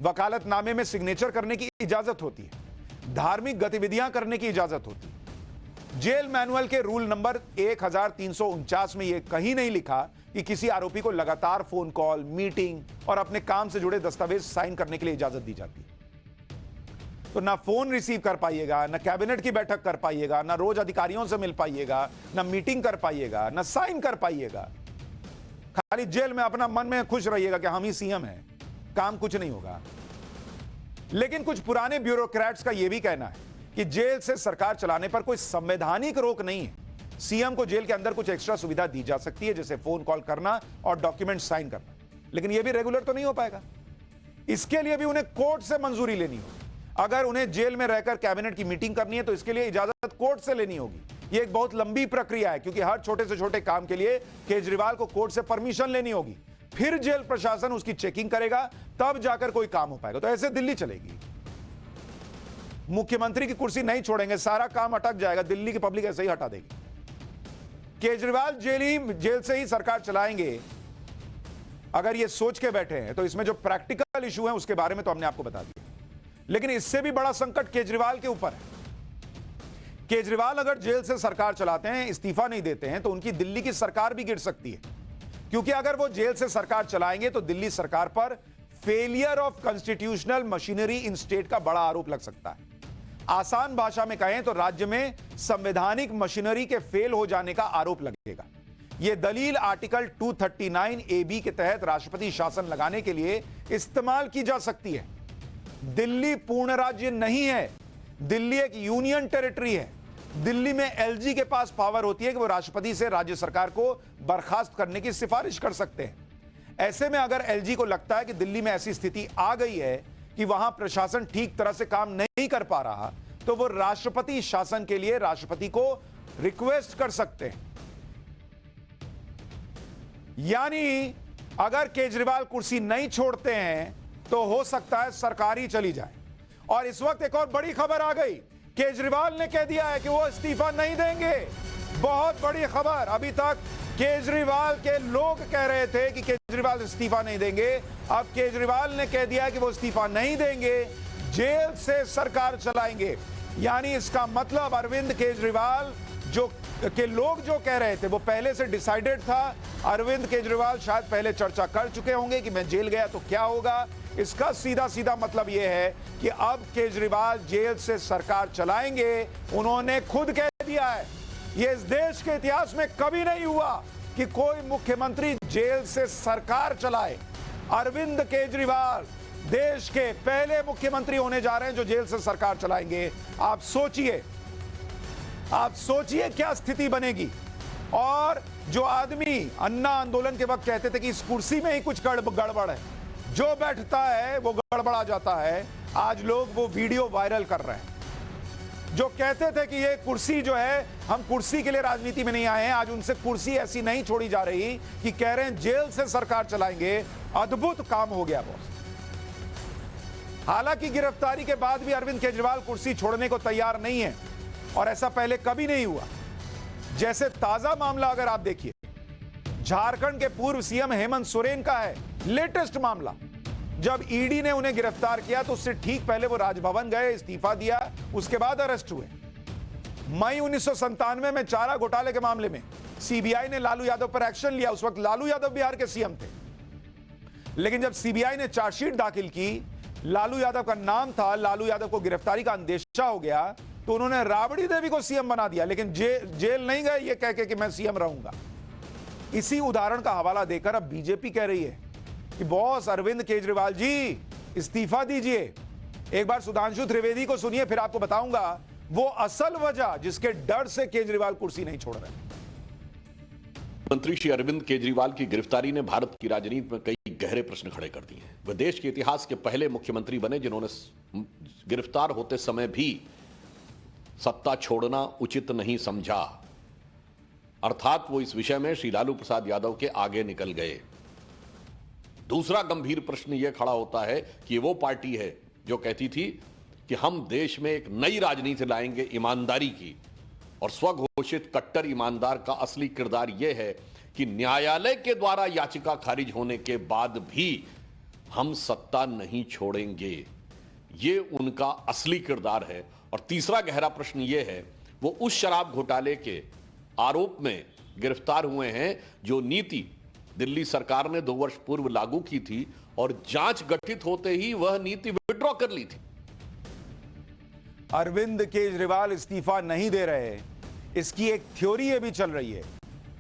वकालतनामे में सिग्नेचर करने की इजाजत होती है, धार्मिक गतिविधियां करने की इजाजत होती है। जेल मैनुअल के रूल नंबर 1349 में यह कहीं नहीं लिखा कि किसी आरोपी को लगातार फोन कॉल, मीटिंग और अपने काम से जुड़े दस्तावेज साइन करने के लिए इजाजत दी जाती है। तो ना फोन रिसीव कर पाइएगा, ना कैबिनेट की बैठक कर पाइएगा, ना रोज अधिकारियों से मिल पाइएगा, ना मीटिंग कर पाइएगा, ना साइन कर पाइएगा। खाली जेल में अपना मन में खुश रहिएगा कि हम ही सीएम हैं, काम कुछ नहीं होगा। लेकिन कुछ पुराने ब्यूरोक्रेट्स का यह भी कहना है कि जेल से सरकार चलाने पर कोई संवैधानिक रोक नहीं है। सीएम को जेल के अंदर कुछ एक्स्ट्रा सुविधा दी जा सकती है, जैसे फोन कॉल करना और डॉक्यूमेंट साइन करना, लेकिन यह भी रेगुलर तो नहीं हो पाएगा। इसके लिए भी उन्हें कोर्ट से मंजूरी लेनी होगी। अगर उन्हें जेल में रहकर कैबिनेट की मीटिंग करनी है तो इसके लिए इजाजत कोर्ट से लेनी होगी। यह एक बहुत लंबी प्रक्रिया है, क्योंकि हर छोटे से छोटे काम के लिए केजरीवाल को कोर्ट से परमिशन लेनी होगी, फिर जेल प्रशासन उसकी चेकिंग करेगा, तब जाकर कोई काम हो पाएगा। तो ऐसे दिल्ली चलेगी। मुख्यमंत्री की कुर्सी नहीं छोड़ेंगे, सारा काम अटक जाएगा, दिल्ली की पब्लिक ऐसे ही हटा देगी। केजरीवाल जेल से ही सरकार चलाएंगे, अगर ये सोच के बैठे हैं तो इसमें जो प्रैक्टिकल इशू है उसके बारे में तो हमने आपको बता दिया। लेकिन इससे भी बड़ा संकट केजरीवाल के ऊपर है। केजरीवाल अगर जेल से सरकार चलाते हैं, इस्तीफा नहीं देते हैं, तो उनकी दिल्ली की सरकार भी गिर सकती है, क्योंकि अगर वो जेल से सरकार चलाएंगे तो दिल्ली सरकार पर failure of constitutional machinery in state का बड़ा आरोप लग सकता है। आसान भाषा में कहें तो राज्य में संवैधानिक मशीनरी के फेल हो जाने का आरोप लगेगा। यह दलील आर्टिकल 239 AB के तहत राष्ट्रपति शासन लगाने के लिए इस्तेमाल की जा सकती है। दिल्ली पूर्ण राज्य नहीं है, दिल्ली एक यूनियन टेरिटरी है। दिल्ली में एलजी के पास पावर होती है कि वो राष्ट्रपति से राज्य सरकार को बर्खास्त करने की सिफारिश कर सकते हैं। ऐसे में अगर एलजी को लगता है कि दिल्ली में ऐसी स्थिति आ गई है कि वहां प्रशासन ठीक तरह से काम नहीं कर पा रहा, तो वो राष्ट्रपति शासन के लिए राष्ट्रपति को रिक्वेस्ट कर सकते हैं। यानी अगर केजरीवाल कुर्सी नहीं छोड़ते हैं तो हो सकता है सरकार ही चली जाए। और इस वक्त एक और बड़ी खबर आ गई, केजरीवाल ने कह दिया है कि वो इस्तीफा नहीं देंगे। बहुत बड़ी खबर। अभी तक केजरीवाल के लोग कह रहे थे कि केजरीवाल इस्तीफा नहीं देंगे, अब केजरीवाल ने कह दिया कि वो इस्तीफा नहीं देंगे, जेल से सरकार चलाएंगे। यानी इसका मतलब अरविंद केजरीवाल के लोग जो कह रहे थे वो पहले से डिसाइडेड था। अरविंद केजरीवाल शायद पहले चर्चा कर चुके होंगे कि मैं जेल गया तो क्या होगा। इसका सीधा सीधा मतलब यह है कि अब केजरीवाल जेल से सरकार चलाएंगे। उन्होंने खुद कह दिया है, यह इस देश के इतिहास में कभी नहीं हुआ कि कोई मुख्यमंत्री जेल से सरकार चलाए। अरविंद केजरीवाल देश के पहले मुख्यमंत्री होने जा रहे हैं जो जेल से सरकार चलाएंगे। आप सोचिए क्या स्थिति बनेगी। और जो आदमी अन्ना आंदोलन के वक्त कहते थे कि इस कुर्सी में ही कुछ गड़बड़ है, जो बैठता है वो गड़बड़ा जाता है, आज लोग वो वीडियो वायरल कर रहे हैं। जो कहते थे कि ये कुर्सी जो है, हम कुर्सी के लिए राजनीति में नहीं आए हैं, आज उनसे कुर्सी ऐसी नहीं छोड़ी जा रही कि कह रहे हैं जेल से सरकार चलाएंगे। अद्भुत काम हो गया बॉस। हालांकि गिरफ्तारी के बाद भी अरविंद केजरीवाल कुर्सी छोड़ने को तैयार नहीं है और ऐसा पहले कभी नहीं हुआ। जैसे ताजा मामला अगर आप देखिए, झारखंड के पूर्व सीएम हेमंत सोरेन का है लेटेस्ट मामला। जब ईडी ने उन्हें गिरफ्तार किया तो उससे ठीक पहले वो राजभवन गए, इस्तीफा दिया, उसके बाद अरेस्ट हुए। मई 1997 में चारा घोटाले के मामले में सीबीआई ने लालू यादव पर एक्शन लिया। उस वक्त लालू यादव बिहार के सीएम थे, लेकिन जब सीबीआई ने चार्जशीट दाखिल की, लालू यादव का नाम था, लालू यादव को गिरफ्तारी का अंदेशा हो गया, तो उन्होंने राबड़ी देवी को सीएम बना दिया, लेकिन जेल नहीं गए ये कह के कि मैं सीएम रहूंगा। इसी उदाहरण का हवाला देकर अब बीजेपी कह रही है कि बॉस अरविंद केजरीवाल जी इस्तीफा दीजिए। एक बार सुधांशु त्रिवेदी को सुनिए, फिर आपको बताऊंगा वो असल वजह जिसके डर से केजरीवाल कुर्सी नहीं छोड़ रहे। मंत्री श्री अरविंद केजरीवाल की गिरफ्तारी ने भारत की राजनीति में कई गहरे प्रश्न खड़े कर दिए हैं। वे देश के इतिहास के पहले मुख्यमंत्री बने जिन्होंने गिरफ्तार होते समय भी सत्ता छोड़ना उचित नहीं समझा, अर्थात वो इस विषय में श्री लालू प्रसाद यादव के आगे निकल गए। दूसरा गंभीर प्रश्न यह खड़ा होता है कि वो पार्टी है जो कहती थी कि हम देश में एक नई राजनीति लाएंगे ईमानदारी की, और स्वघोषित कट्टर ईमानदार का असली किरदार यह है कि न्यायालय के द्वारा याचिका खारिज होने के बाद भी हम सत्ता नहीं छोड़ेंगे। ये उनका असली किरदार है। और तीसरा गहरा प्रश्न यह है, वो उस शराब घोटाले के आरोप में गिरफ्तार हुए हैं जो नीति दिल्ली सरकार ने 2 वर्ष पूर्व लागू की थी और जांच गठित होते ही वह नीति विड्रॉ कर ली थी। अरविंद केजरीवाल इस्तीफा नहीं दे रहे, इसकी एक थ्योरी ये भी चल रही है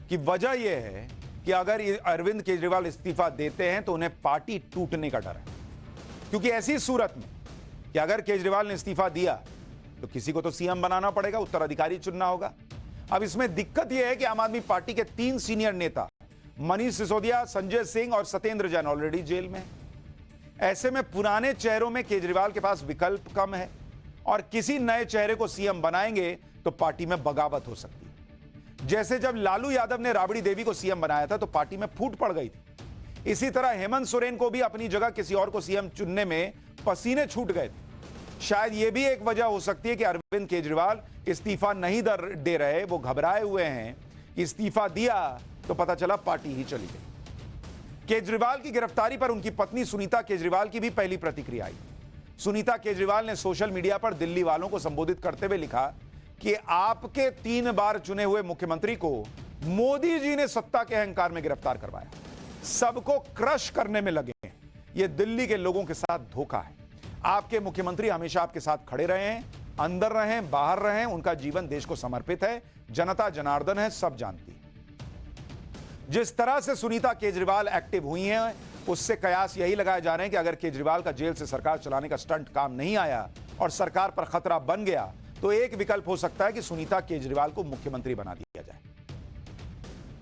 कि वजह यह है कि अगर अरविंद केजरीवाल इस्तीफा देते हैं तो उन्हें पार्टी टूटने का डर है। क्योंकि ऐसी सूरत में कि अगर केजरीवाल ने इस्तीफा दिया तो किसी को तो सीएम बनाना पड़ेगा, उत्तराधिकारी चुनना होगा। अब इसमें दिक्कत यह है कि आम आदमी पार्टी के 3 सीनियर नेता मनीष सिसोदिया, संजय सिंह और सत्येंद्र जैन ऑलरेडी जेल में। ऐसे में पुराने चेहरों में केजरीवाल के पास विकल्प कम है और किसी नए चेहरे को सीएम बनाएंगे तो पार्टी में बगावत हो सकती है। जैसे जब लालू यादव ने राबड़ी देवी को सीएम बनाया था तो पार्टी में फूट पड़ गई थी। इसी तरह हेमंत सोरेन को भी अपनी जगह किसी और को सीएम चुनने में पसीने छूट गए थे। शायद यह भी एक वजह हो सकती है कि अरविंद केजरीवाल इस्तीफा नहीं दे रहे, वो घबराए हुए हैं कि इस्तीफा दिया तो पता चला पार्टी ही चली गई। केजरीवाल की गिरफ्तारी पर उनकी पत्नी सुनीता केजरीवाल की भी पहली प्रतिक्रिया आई। सुनीता केजरीवाल ने सोशल मीडिया पर दिल्ली वालों को संबोधित करते हुए लिखा कि आपके 3 बार चुने हुए मुख्यमंत्री को मोदी जी ने सत्ता के अहंकार में गिरफ्तार करवाया, सबको क्रश करने में लगे हैं। यह दिल्ली के लोगों के साथ धोखा है। आपके मुख्यमंत्री हमेशा आपके साथ खड़े रहे हैं, अंदर रहें बाहर रहें, उनका जीवन देश को समर्पित है। जनता जनार्दन है, सब जानती है। जिस तरह से सुनीता केजरीवाल एक्टिव हुई हैं, उससे कयास यही लगाए जा रहे हैं कि अगर केजरीवाल का जेल से सरकार चलाने का स्टंट काम नहीं आया और सरकार पर खतरा बन गया, तो एक विकल्प हो सकता है कि सुनीता केजरीवाल को मुख्यमंत्री बना दिया जाए।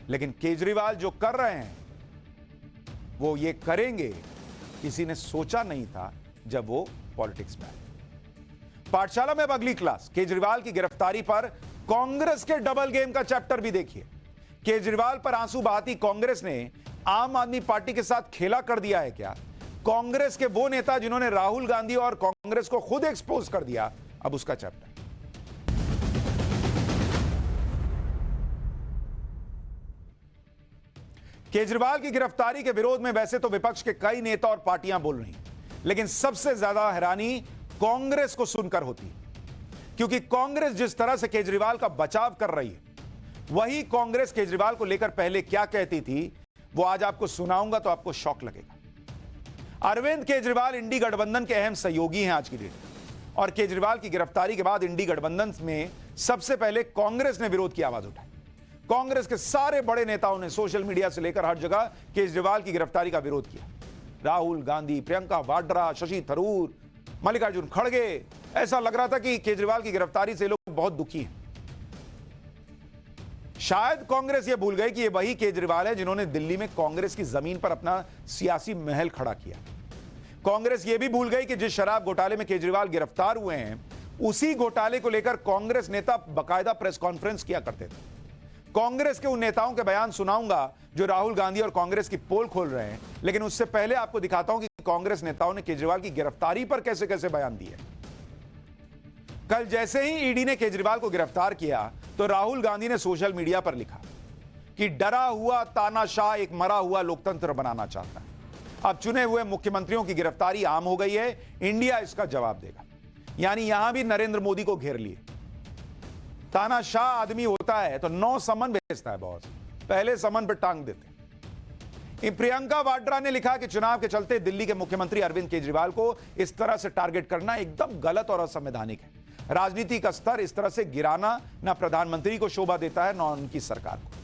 लेकिन केजरीवाल जो कर रहे हैं वो ये करेंगे, किसी ने सोचा नहीं था जब वो पॉलिटिक्स में आए। पाठशाला में अब अगली क्लास, केजरीवाल की गिरफ्तारी पर कांग्रेस के डबल गेम का चैप्टर भी देखिए। केजरीवाल पर आंसू बहाती कांग्रेस ने आम आदमी पार्टी के साथ खेला कर दिया है क्या? कांग्रेस के वो नेता जिन्होंने राहुल गांधी और कांग्रेस को खुद एक्सपोज कर दिया, अब उसका चैप्टर। केजरीवाल की गिरफ्तारी के विरोध में वैसे तो विपक्ष के कई नेता और पार्टियां बोल रही, लेकिन सबसे ज्यादा हैरानी कांग्रेस को सुनकर होती है, क्योंकि कांग्रेस जिस तरह से केजरीवाल का बचाव कर रही है, वही कांग्रेस केजरीवाल को लेकर पहले क्या कहती थी, वो आज आपको सुनाऊंगा तो आपको शॉक लगेगा। अरविंद केजरीवाल इंडी गठबंधन के अहम सहयोगी हैं आज की डेट में, और केजरीवाल की गिरफ्तारी के बाद इंडी गठबंधन में सबसे पहले कांग्रेस ने विरोध की आवाज उठाई। कांग्रेस के सारे बड़े नेताओं ने सोशल मीडिया से लेकर हर जगह केजरीवाल की गिरफ्तारी का विरोध किया। राहुल गांधी, प्रियंका वाड्रा, शशि थरूर, मल्लिकार्जुन खड़गे, ऐसा लग रहा था कि केजरीवाल की गिरफ्तारी से लोग बहुत दुखी हैं। शायद कांग्रेस यह भूल गई कि यह वही केजरीवाल है जिन्होंने दिल्ली में कांग्रेस की जमीन पर अपना सियासी महल खड़ा किया। कांग्रेस यह भी भूल गई कि जिस शराब घोटाले में केजरीवाल गिरफ्तार हुए हैं, उसी घोटाले को लेकर कांग्रेस नेता बाकायदा प्रेस कॉन्फ्रेंस किया करते थे। कांग्रेस के उन नेताओं के बयान सुनाऊंगा जो राहुल गांधी और कांग्रेस की पोल खोल रहे हैं, लेकिन उससे पहले आपको दिखाता हूं कि कांग्रेस नेताओं ने केजरीवाल की गिरफ्तारी पर कैसे कैसे बयान दिए। कल जैसे ही ईडी ने केजरीवाल को गिरफ्तार किया, तो राहुल गांधी ने सोशल मीडिया पर लिखा कि डरा हुआ तानाशाह एक मरा हुआ लोकतंत्र बनाना चाहता है। अब चुने हुए मुख्यमंत्रियों की गिरफ्तारी आम हो गई है, इंडिया इसका जवाब देगा। यानी यहां भी नरेंद्र मोदी को घेर लिए। तानाशाह आदमी होता है तो 9 समन भेजता है बॉस, पहले समन पर टांग देते। प्रियंका वाड्रा ने लिखा कि चुनाव के चलते दिल्ली के मुख्यमंत्री अरविंद केजरीवाल को इस तरह से टारगेट करना एकदम गलत और असंवैधानिक है। राजनीति का स्तर इस तरह से गिराना न प्रधानमंत्री को शोभा देता है, न उनकी सरकार को।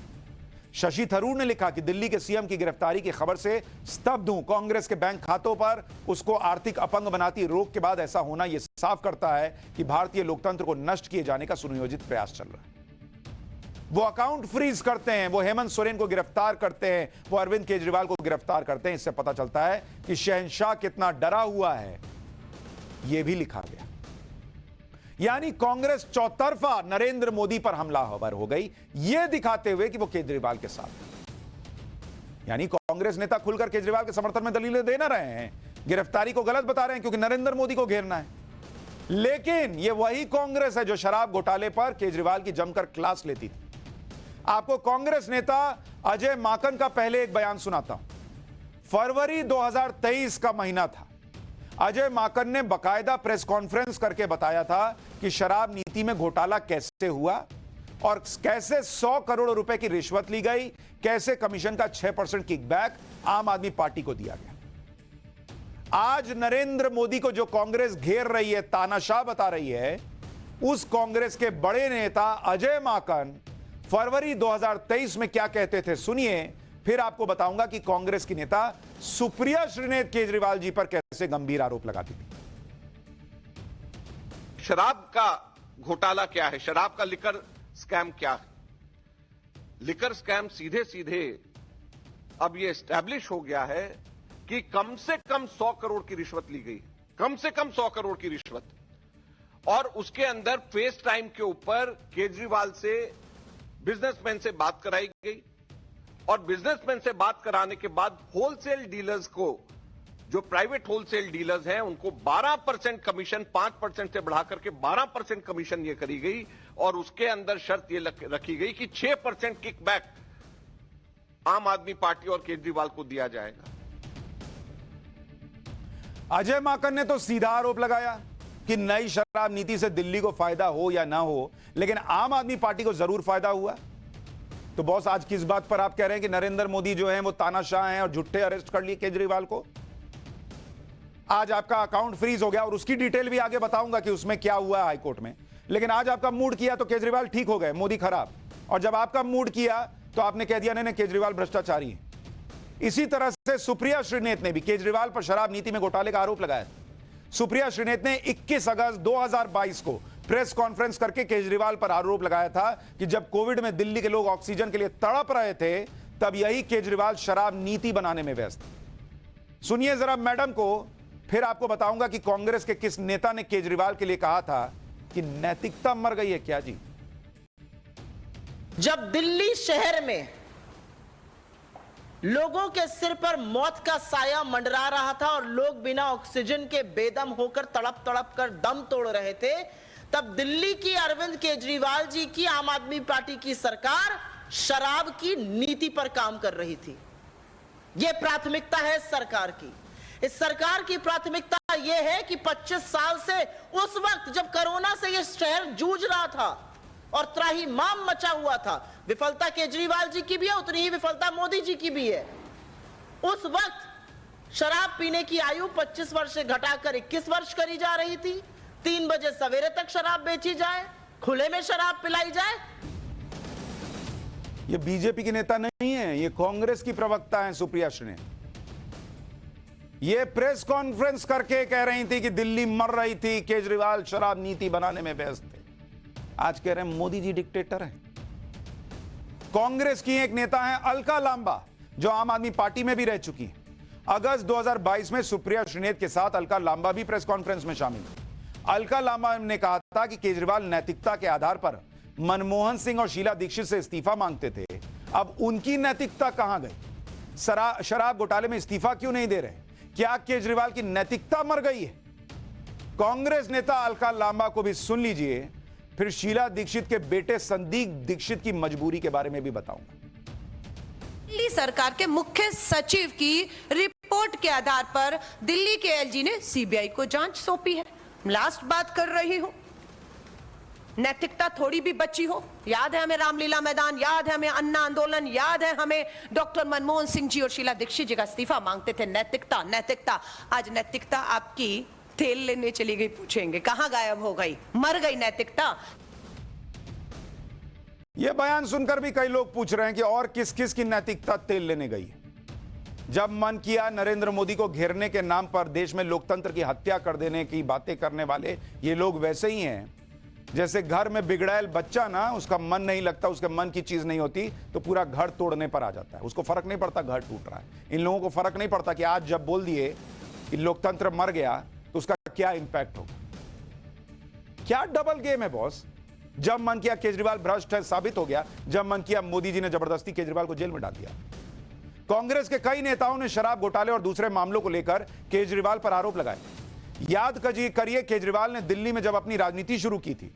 शशि थरूर ने लिखा कि दिल्ली के सीएम की गिरफ्तारी की खबर से स्तब्ध हूं। कांग्रेस के बैंक खातों पर उसको आर्थिक अपंग बनाती रोक के बाद ऐसा होना यह साफ करता है कि भारतीय लोकतंत्र को नष्ट किए जाने का सुनियोजित प्रयास चल रहा है। वो अकाउंट फ्रीज करते हैं, वो हेमंत सोरेन को गिरफ्तार करते हैं, वो अरविंद केजरीवाल को गिरफ्तार करते हैं। इससे पता चलता है कि शहंशाह कितना डरा हुआ है, यह भी लिखा गया। यानी कांग्रेस चौतरफा नरेंद्र मोदी पर हमलावर हो गई, यह दिखाते हुए कि वो केजरीवाल के साथ। यानी कांग्रेस नेता खुलकर केजरीवाल के समर्थन में दलीलें दे ना रहे हैं, गिरफ्तारी को गलत बता रहे हैं क्योंकि नरेंद्र मोदी को घेरना है। लेकिन यह वही कांग्रेस है जो शराब घोटाले पर केजरीवाल की जमकर क्लास लेती थी। आपको कांग्रेस नेता अजय माकन का पहले एक बयान सुनाता हूं। फरवरी 2023 का महीना था। अजय माकन ने बाकायदा प्रेस कॉन्फ्रेंस करके बताया था कि शराब नीति में घोटाला कैसे हुआ और कैसे 100 करोड़ रुपए की रिश्वत ली गई, कैसे कमीशन का 6% किकबैक आम आदमी पार्टी को दिया गया। आज नरेंद्र मोदी को जो कांग्रेस घेर रही है, तानाशाह बता रही है, उस कांग्रेस के बड़े नेता अजय माकन फरवरी 2023 में क्या कहते थे, सुनिए। फिर आपको बताऊंगा कि कांग्रेस की नेता सुप्रिया श्रीनेत केजरीवाल जी पर कैसे गंभीर आरोप लगाती थी। शराब का घोटाला क्या है, शराब का लिकर स्कैम क्या है? लिकर स्कैम सीधे सीधे अब यह एस्टैब्लिश हो गया है कि कम से कम 100 करोड़ की रिश्वत ली गई, कम से कम 100 करोड़ की रिश्वत। और उसके अंदर फेस टाइम के ऊपर केजरीवाल से बिजनेसमैन से बात कराई गई, और बिजनेसमैन से बात कराने के बाद होलसेल डीलर्स को, जो प्राइवेट होलसेल डीलर्स हैं, उनको 12% कमीशन 5% से बढ़ा करके 12% कमीशन ये करी गई। और उसके अंदर शर्त ये रखी गई कि 6% किकबैक आम आदमी पार्टी और केजरीवाल को दिया जाएगा। अजय माकन ने तो सीधा आरोप लगाया कि नई शराब नीति से दिल्ली को फायदा हो या ना हो, लेकिन आम आदमी पार्टी को जरूर फायदा हुआ। तो बॉस आज किस बात पर आप कह रहे हैं कि नरेंद्र मोदी जो है वो तानाशाह हैं और झूठे अरेस्ट कर लिए केजरीवाल को? आज आपका अकाउंट फ्रीज हो गया और उसकी डिटेल भी आगे बताऊंगा कि उसमें क्या हुआ है हाईकोर्ट में। लेकिन आज आपका मूड किया तो केजरीवाल ठीक हो गए, मोदी खराब। और जब आपका मूड किया तो आपने कह दिया नहीं केजरीवाल भ्रष्टाचारी है। इसी तरह से सुप्रिया श्रीनेत ने भी केजरीवाल पर शराब नीति में घोटाले का आरोप लगाया। सुप्रिया श्रीनेत ने 21 अगस्त 2022 को प्रेस कॉन्फ्रेंस करके केजरीवाल पर आरोप लगाया था कि जब कोविड में दिल्ली के लोग ऑक्सीजन के लिए तड़प रहे थे तब यही केजरीवाल शराब नीति बनाने में व्यस्त। सुनिए जरा मैडम को, फिर आपको बताऊंगा कि कांग्रेस के किस नेता ने केजरीवाल के लिए कहा था कि नैतिकता मर गई है क्या जी। जब दिल्ली शहर में लोगों के सिर पर मौत का साया मंडरा रहा था और लोग बिना ऑक्सीजन के बेदम होकर तड़प तड़प कर दम तोड़ रहे थे, तब दिल्ली की अरविंद केजरीवाल जी की आम आदमी पार्टी की सरकार शराब की नीति पर काम कर रही थी। यह प्राथमिकता है सरकार की। इस सरकार की प्राथमिकता यह है कि 25 साल से उस वक्त जब कोरोना से यह शहर जूझ रहा था और त्राहिमाम मचा हुआ था, विफलता केजरीवाल जी की भी है, उतनी ही विफलता मोदी जी की भी है। उस वक्त शराब पीने की आयु 25 वर्ष से घटाकर 21 वर्ष करी जा रही थी। 3 बजे सवेरे तक शराब बेची जाए, खुले में शराब पिलाई जाए। ये बीजेपी के नेता नहीं है, ये कांग्रेस की प्रवक्ता है सुप्रिया श्रीनेत। ये प्रेस कॉन्फ्रेंस करके कह रही थी कि दिल्ली मर रही थी, केजरीवाल शराब नीति बनाने में व्यस्त थे। आज कह रहे हैं मोदी जी डिक्टेटर हैं। कांग्रेस की एक नेता है अलका लांबा, जो आम आदमी पार्टी में भी रह चुकी है। अगस्त 2022 में सुप्रिया श्रीनेत के साथ अलका लांबा भी प्रेस कॉन्फ्रेंस में शामिल थी। अलका लांबा ने कहा था कि केजरीवाल नैतिकता के आधार पर मनमोहन सिंह और शीला दीक्षित से इस्तीफा मांगते थे। अब उनकी नैतिकता कहां गई? शराब घोटाले में इस्तीफा क्यों नहीं दे रहे? क्या केजरीवाल की नैतिकता मर गई है? कांग्रेस नेता अलका लांबा को भी सुन लीजिए, फिर शीला दीक्षित के बेटे संदीप दीक्षित की मजबूरी के बारे में भी बताऊंगा। दिल्ली सरकार के मुख्य सचिव की रिपोर्ट के आधार पर दिल्ली के एलजी ने सीबीआई को जांच सौंपी है। लास्ट बात कर रही हूं, नैतिकता थोड़ी भी बची हो। याद है हमें रामलीला मैदान, याद है हमें अन्ना आंदोलन, याद है हमें डॉक्टर मनमोहन सिंह जी और शीला दीक्षित जी का इस्तीफा मांगते थे। नैतिकता नैतिकता, आज नैतिकता आपकी तेल लेने चली गई, पूछेंगे कहां गायब हो गई, मर गई नैतिकता। यह बयान सुनकर भी कई लोग पूछ रहे हैं कि और किस किस की नैतिकता तेल लेने गई है। जब मन किया नरेंद्र मोदी को घेरने के नाम पर देश में लोकतंत्र की हत्या कर देने की बातें करने वाले ये लोग वैसे ही हैं जैसे घर में बिगड़ैल बच्चा ना, उसका मन नहीं लगता, उसके मन की चीज नहीं होती तो पूरा घर तोड़ने पर आ जाता है। उसको फर्क नहीं पड़ता घर टूट रहा है। इन लोगों को फर्क नहीं पड़ता कि आज जब बोल दिए कि लोकतंत्र मर गया तो उसका क्या इंपैक्ट होगा। क्या डबल गेम है बॉस। जब मन किया केजरीवाल भ्रष्ट है, साबित हो गया। जब मन किया मोदी जी ने जबरदस्ती केजरीवाल को जेल में डाल दिया। कांग्रेस के कई नेताओं ने शराब घोटाले और दूसरे मामलों को लेकर केजरीवाल पर आरोप लगाए। याद करिए केजरीवाल ने दिल्ली में जब अपनी राजनीति शुरू की थी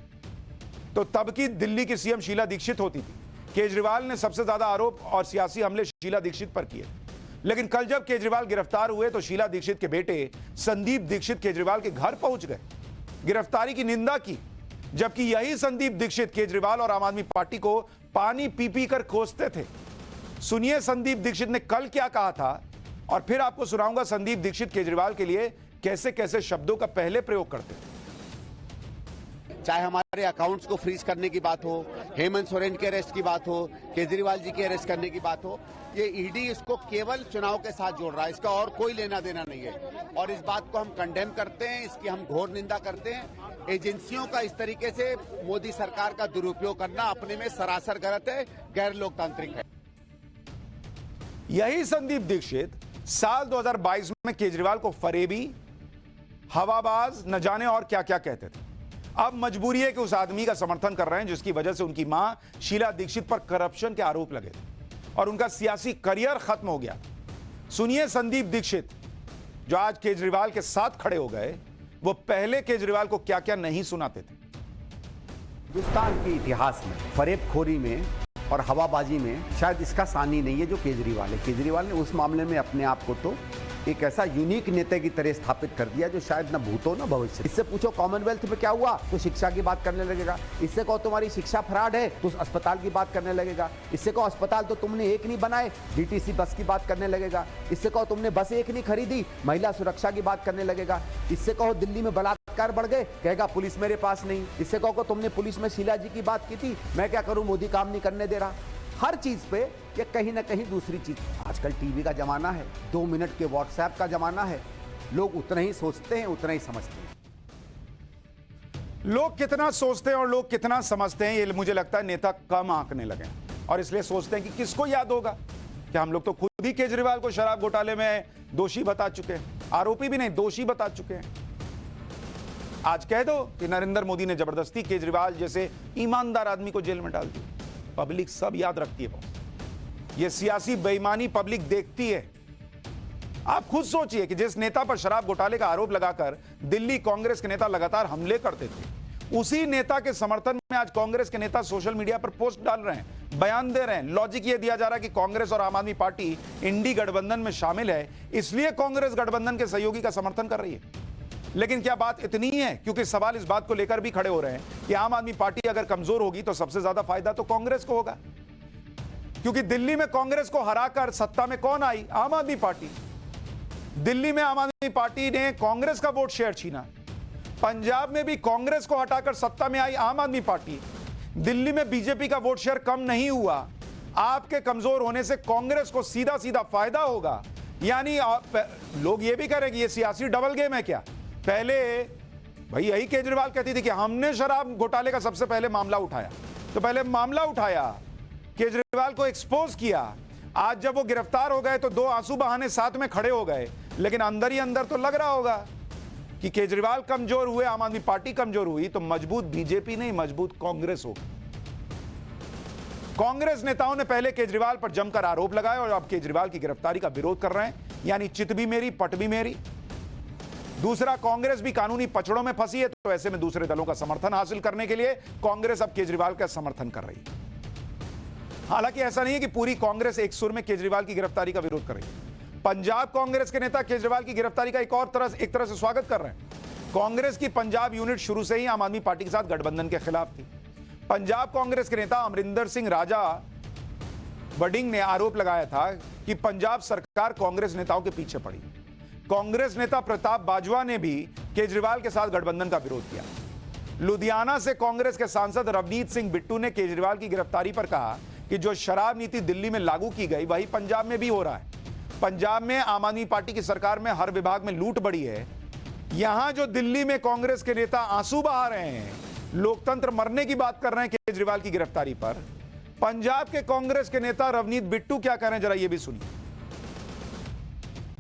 तो तब की दिल्ली की सीएम शीला दीक्षित होती थी। केजरीवाल ने सबसे ज्यादा आरोप और सियासी हमले शीला दीक्षित पर किए। लेकिन कल जब केजरीवाल गिरफ्तार हुए तो शीला दीक्षित के बेटे संदीप दीक्षित केजरीवाल के घर पहुंच गए, गिरफ्तारी की निंदा की, जबकि यही संदीप दीक्षित केजरीवाल और आम आदमी पार्टी को पानी पी पी कर कोसते थे। सुनिए संदीप दीक्षित ने कल क्या कहा था और फिर आपको सुनाऊंगा संदीप दीक्षित केजरीवाल के लिए कैसे कैसे शब्दों का पहले प्रयोग करते थे। चाहे हमारे अकाउंट्स को फ्रीज करने की बात हो, हेमंत सोरेन के अरेस्ट की बात हो, केजरीवाल जी के अरेस्ट करने की बात हो, ये ईडी इसको केवल चुनाव के साथ जोड़ रहा है। इसका और कोई लेना देना नहीं है और इस बात को हम कंडेम करते हैं, इसकी हम घोर निंदा करते हैं। एजेंसियों का इस तरीके से मोदी सरकार का दुरुपयोग करना अपने में सरासर गलत है, गैर लोकतांत्रिक है। यही संदीप दीक्षित साल 2022 में केजरीवाल को फरेबी, हवाबाज, न जाने और क्या क्या कहते थे। अब मजबूरी है कि उस आदमी का समर्थन कर रहे हैं जिसकी वजह से उनकी मां शीला दीक्षित पर करप्शन के आरोप लगे थे और उनका सियासी करियर खत्म हो गया। सुनिए संदीप दीक्षित जो आज केजरीवाल के साथ खड़े हो गए, वो पहले केजरीवाल को क्या क्या नहीं सुनाते थे। हिंदुस्तान के इतिहास में फरेबखोरी में और हवाबाजी में शायद इसका सानी नहीं है जो केजरीवाल है। केजरीवाल ने उस मामले में अपने आप को तो एक ऐसा यूनिक नेता की तरह स्थापित कर दिया जो शायद न भूतो न भविष्य। इससे पूछो कॉमनवेल्थ में क्या हुआ तो शिक्षा की बात करने लगेगा। इससे कहो तुम्हारी शिक्षा फ्रॉड है तो अस्पताल की बात करने लगेगा। इससे कहो अस्पताल तो तुमने एक नहीं बनाए, डीटीसी बस की बात करने लगेगा। इससे कहो तुमने बस एक नहीं खरीदी, महिला सुरक्षा की बात करने लगेगा। इससे कहो दिल्ली में बलात्कार बढ़ गए, कहेगा पुलिस मेरे पास नहीं। इससे कहो तुमने पुलिस में शीला जी की बात की थी, मैं क्या करूं, मोदी काम नहीं करने दे रहा। हर चीज पे ये कहीं ना कहीं दूसरी चीज। आजकल टीवी का जमाना है, 2 मिनट के व्हाट्सएप का जमाना है। लोग उतना ही सोचते हैं, उतना ही समझते हैं। लोग कितना सोचते हैं और लोग कितना समझते हैं, ये मुझे लगता है नेता कम आंकने लगे और इसलिए सोचते हैं कि किसको याद होगा कि हम लोग तो खुद ही केजरीवाल को शराब घोटाले में दोषी बता चुके हैं, आरोपी भी नहीं, दोषी बता चुके हैं। आज कह दो कि नरेंद्र मोदी ने जबरदस्ती केजरीवाल जैसे ईमानदार आदमी को जेल में डाल दिया, पब्लिक सब याद रखती है। ये सियासी बेईमानी पब्लिक देखती है। आप खुद सोचिए कि जिस नेता पर शराब घोटाले का आरोप लगाकर दिल्ली कांग्रेस के नेता लगातार हमले करते थे, उसी नेता के समर्थन में आज कांग्रेस के नेता सोशल मीडिया पर पोस्ट डाल रहे हैं, बयान दे रहे हैं। लॉजिक ये दिया जा रहा है कि कांग्रेस और आम आदमी पार्टी इंडी गठबंधन में शामिल है, इसलिए कांग्रेस गठबंधन के सहयोगी का समर्थन कर रही है। लेकिन क्या बात इतनी है? क्योंकि सवाल इस बात को लेकर भी खड़े हो रहे हैं कि आम आदमी पार्टी अगर कमजोर होगी तो सबसे ज्यादा फायदा तो कांग्रेस को होगा, क्योंकि दिल्ली में कांग्रेस को हराकर सत्ता में कौन आई? आम आदमी पार्टी। दिल्ली में आम आदमी पार्टी ने कांग्रेस का वोट शेयर छीना, पंजाब में भी कांग्रेस को हटाकर सत्ता में आई आम आदमी पार्टी। दिल्ली में बीजेपी का वोट शेयर कम नहीं हुआ। आपके कमजोर होने से कांग्रेस को सीधा सीधा फायदा होगा। यानी लोग ये भी करेंगे ये सियासी डबल गेम है क्या? पहले भाई यही केजरीवाल कहती थी कि हमने शराब घोटाले का सबसे पहले मामला उठाया, तो पहले मामला उठाया, केजरीवाल को एक्सपोज किया। आज जब वो गिरफ्तार हो गए तो 2 आंसू बहाने साथ में खड़े हो गए, लेकिन अंदर ही अंदर तो लग रहा होगा कि केजरीवाल कमजोर हुए, आम आदमी पार्टी कमजोर हुई तो मजबूत बीजेपी नहीं, मजबूत कांग्रेस होगी। कांग्रेस नेताओं ने पहले केजरीवाल पर जमकर आरोप लगाए और अब केजरीवाल की गिरफ्तारी का विरोध कर रहे हैं, यानी चित भी मेरी पट भी मेरी। दूसरा, कांग्रेस भी कानूनी पचड़ों में फंसी है, तो ऐसे में दूसरे दलों का समर्थन हासिल करने के लिए कांग्रेस अब केजरीवाल का समर्थन कर रही है। हालांकि ऐसा नहीं है कि पूरी कांग्रेस एक सुर में केजरीवाल की गिरफ्तारी का विरोध कर रही है। पंजाब कांग्रेस के नेता केजरीवाल की गिरफ्तारी का एक तरह से स्वागत कर रहे हैं। कांग्रेस की पंजाब यूनिट शुरू से ही आम आदमी पार्टी के साथ गठबंधन के खिलाफ थी। पंजाब कांग्रेस के नेता अमरिंदर सिंह राजा वडिंग ने आरोप लगाया था कि पंजाब सरकार कांग्रेस नेताओं के पीछे पड़ी। कांग्रेस नेता प्रताप बाजवा ने भी केजरीवाल के साथ गठबंधन का विरोध किया। लुधियाना से कांग्रेस के सांसद रवनीत सिंह बिट्टू ने केजरीवाल की गिरफ्तारी पर कहा कि जो शराब नीति दिल्ली में लागू की गई वही पंजाब में भी हो रहा है। पंजाब में आम आदमी पार्टी की सरकार में हर विभाग में लूट बढ़ी है। यहां जो दिल्ली में कांग्रेस के नेता आंसू बहा रहे हैं, लोकतंत्र मरने की बात कर रहे हैं केजरीवाल की गिरफ्तारी पर, पंजाब के कांग्रेस के नेता रवनीत बिट्टू क्या कह रहे हैं, जरा ये भी सुनिए।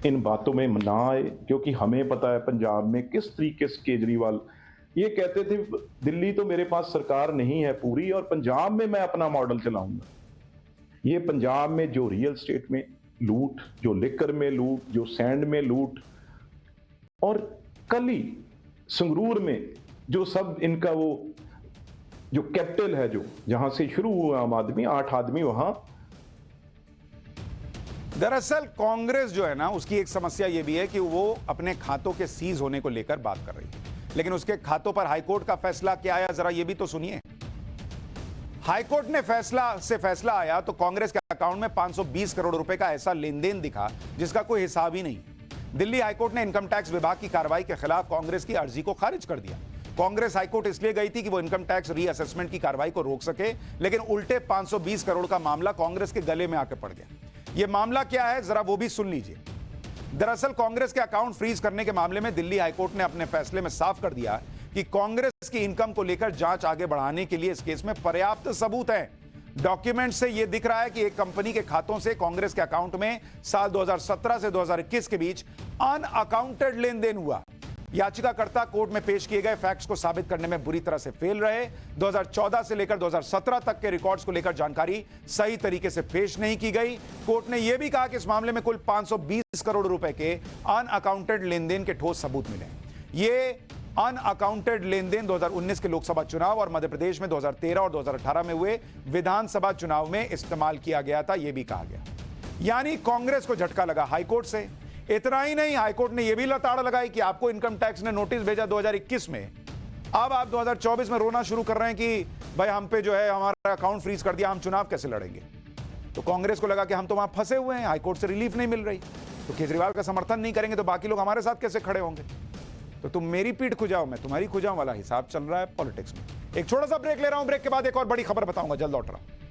इन बातों में ना आए, क्योंकि हमें पता है पंजाब में किस तरीके से केजरीवाल ये कहते थे दिल्ली तो मेरे पास सरकार नहीं है पूरी और पंजाब में मैं अपना मॉडल चलाऊंगा। ये पंजाब में जो रियल स्टेट में लूट, जो लिकर में लूट, जो सैंड में लूट, और कल ही संगरूर में जो सब इनका वो जो कैपिटल है, जो जहां से शुरू हुआ आम आदमी, 8 आदमी वहां। दरअसल कांग्रेस जो है ना, उसकी एक समस्या यह भी है कि वो अपने खातों के सीज होने को लेकर बात कर रही है, लेकिन उसके खातों पर हाईकोर्ट का फैसला क्या आया, जरा ये भी तो सुनिए। हाईकोर्ट ने फैसला आया तो कांग्रेस के अकाउंट में 520 करोड़ रुपए का ऐसा लेन देन दिखा जिसका कोई हिसाब ही नहीं। दिल्ली हाईकोर्ट ने इनकम टैक्स विभाग की कार्रवाई के खिलाफ कांग्रेस की अर्जी को खारिज कर दिया। कांग्रेस हाईकोर्ट इसलिए गई थी कि वो इनकम टैक्स रीअसेसमेंट की कार्रवाई को रोक सके, लेकिन उल्टे 520 करोड़ का मामला कांग्रेस के गले में आकर पड़ गया। यह मामला क्या है, जरा वो भी सुन लीजिए। दरअसल कांग्रेस के अकाउंट फ्रीज करने के मामले में दिल्ली हाईकोर्ट ने अपने फैसले में साफ कर दिया कि कांग्रेस की इनकम को लेकर जांच आगे बढ़ाने के लिए इस केस में पर्याप्त सबूत है। डॉक्यूमेंट से यह दिख रहा है कि एक कंपनी के खातों से कांग्रेस के अकाउंट में साल 2017 से 2021 के बीच अनअकाउंटेड लेन देन हुआ। याचिकाकर्ता कोर्ट में पेश किए गए फैक्ट्स को साबित करने में बुरी तरह से फेल रहे। 2014 से लेकर 2017 तक के रिकॉर्ड्स को लेकर जानकारी सही तरीके से पेश नहीं की गई। कोर्ट ने यह भी कहा कि इस मामले में कुल 520 करोड़ रुपए के अनअकाउंटेड लेन देन के ठोस सबूत मिले। ये अनअकाउंटेड लेन देन 2019 के लोकसभा चुनाव और मध्य प्रदेश में 2013 और 2018 में हुए विधानसभा चुनाव में इस्तेमाल किया गया था, यह भी कहा गया। यानी कांग्रेस को झटका लगा हाईकोर्ट से। इतना ही नहीं, हाईकोर्ट ने यह भी लताड़ लगाई कि आपको इनकम टैक्स ने नोटिस भेजा 2021 में, अब आप 2024 में रोना शुरू कर रहे हैं कि भाई हम पे जो है हमारा अकाउंट फ्रीज कर दिया, हम चुनाव कैसे लड़ेंगे। तो कांग्रेस को लगा कि हम तो वहां फंसे हुए हैं, हाईकोर्ट से रिलीफ नहीं मिल रही, तो केजरीवाल का समर्थन नहीं करेंगे तो बाकी लोग हमारे साथ कैसे खड़े होंगे। तो तुम मेरी पीठ खुजाओ मैं तुम्हारी खुजाऊं वाला हिसाब चल रहा है पॉलिटिक्स में। एक छोटा सा ब्रेक ले रहा हूं, ब्रेक के बाद एक और बड़ी खबर बताऊंगा, जल्द लौट रहा हूं।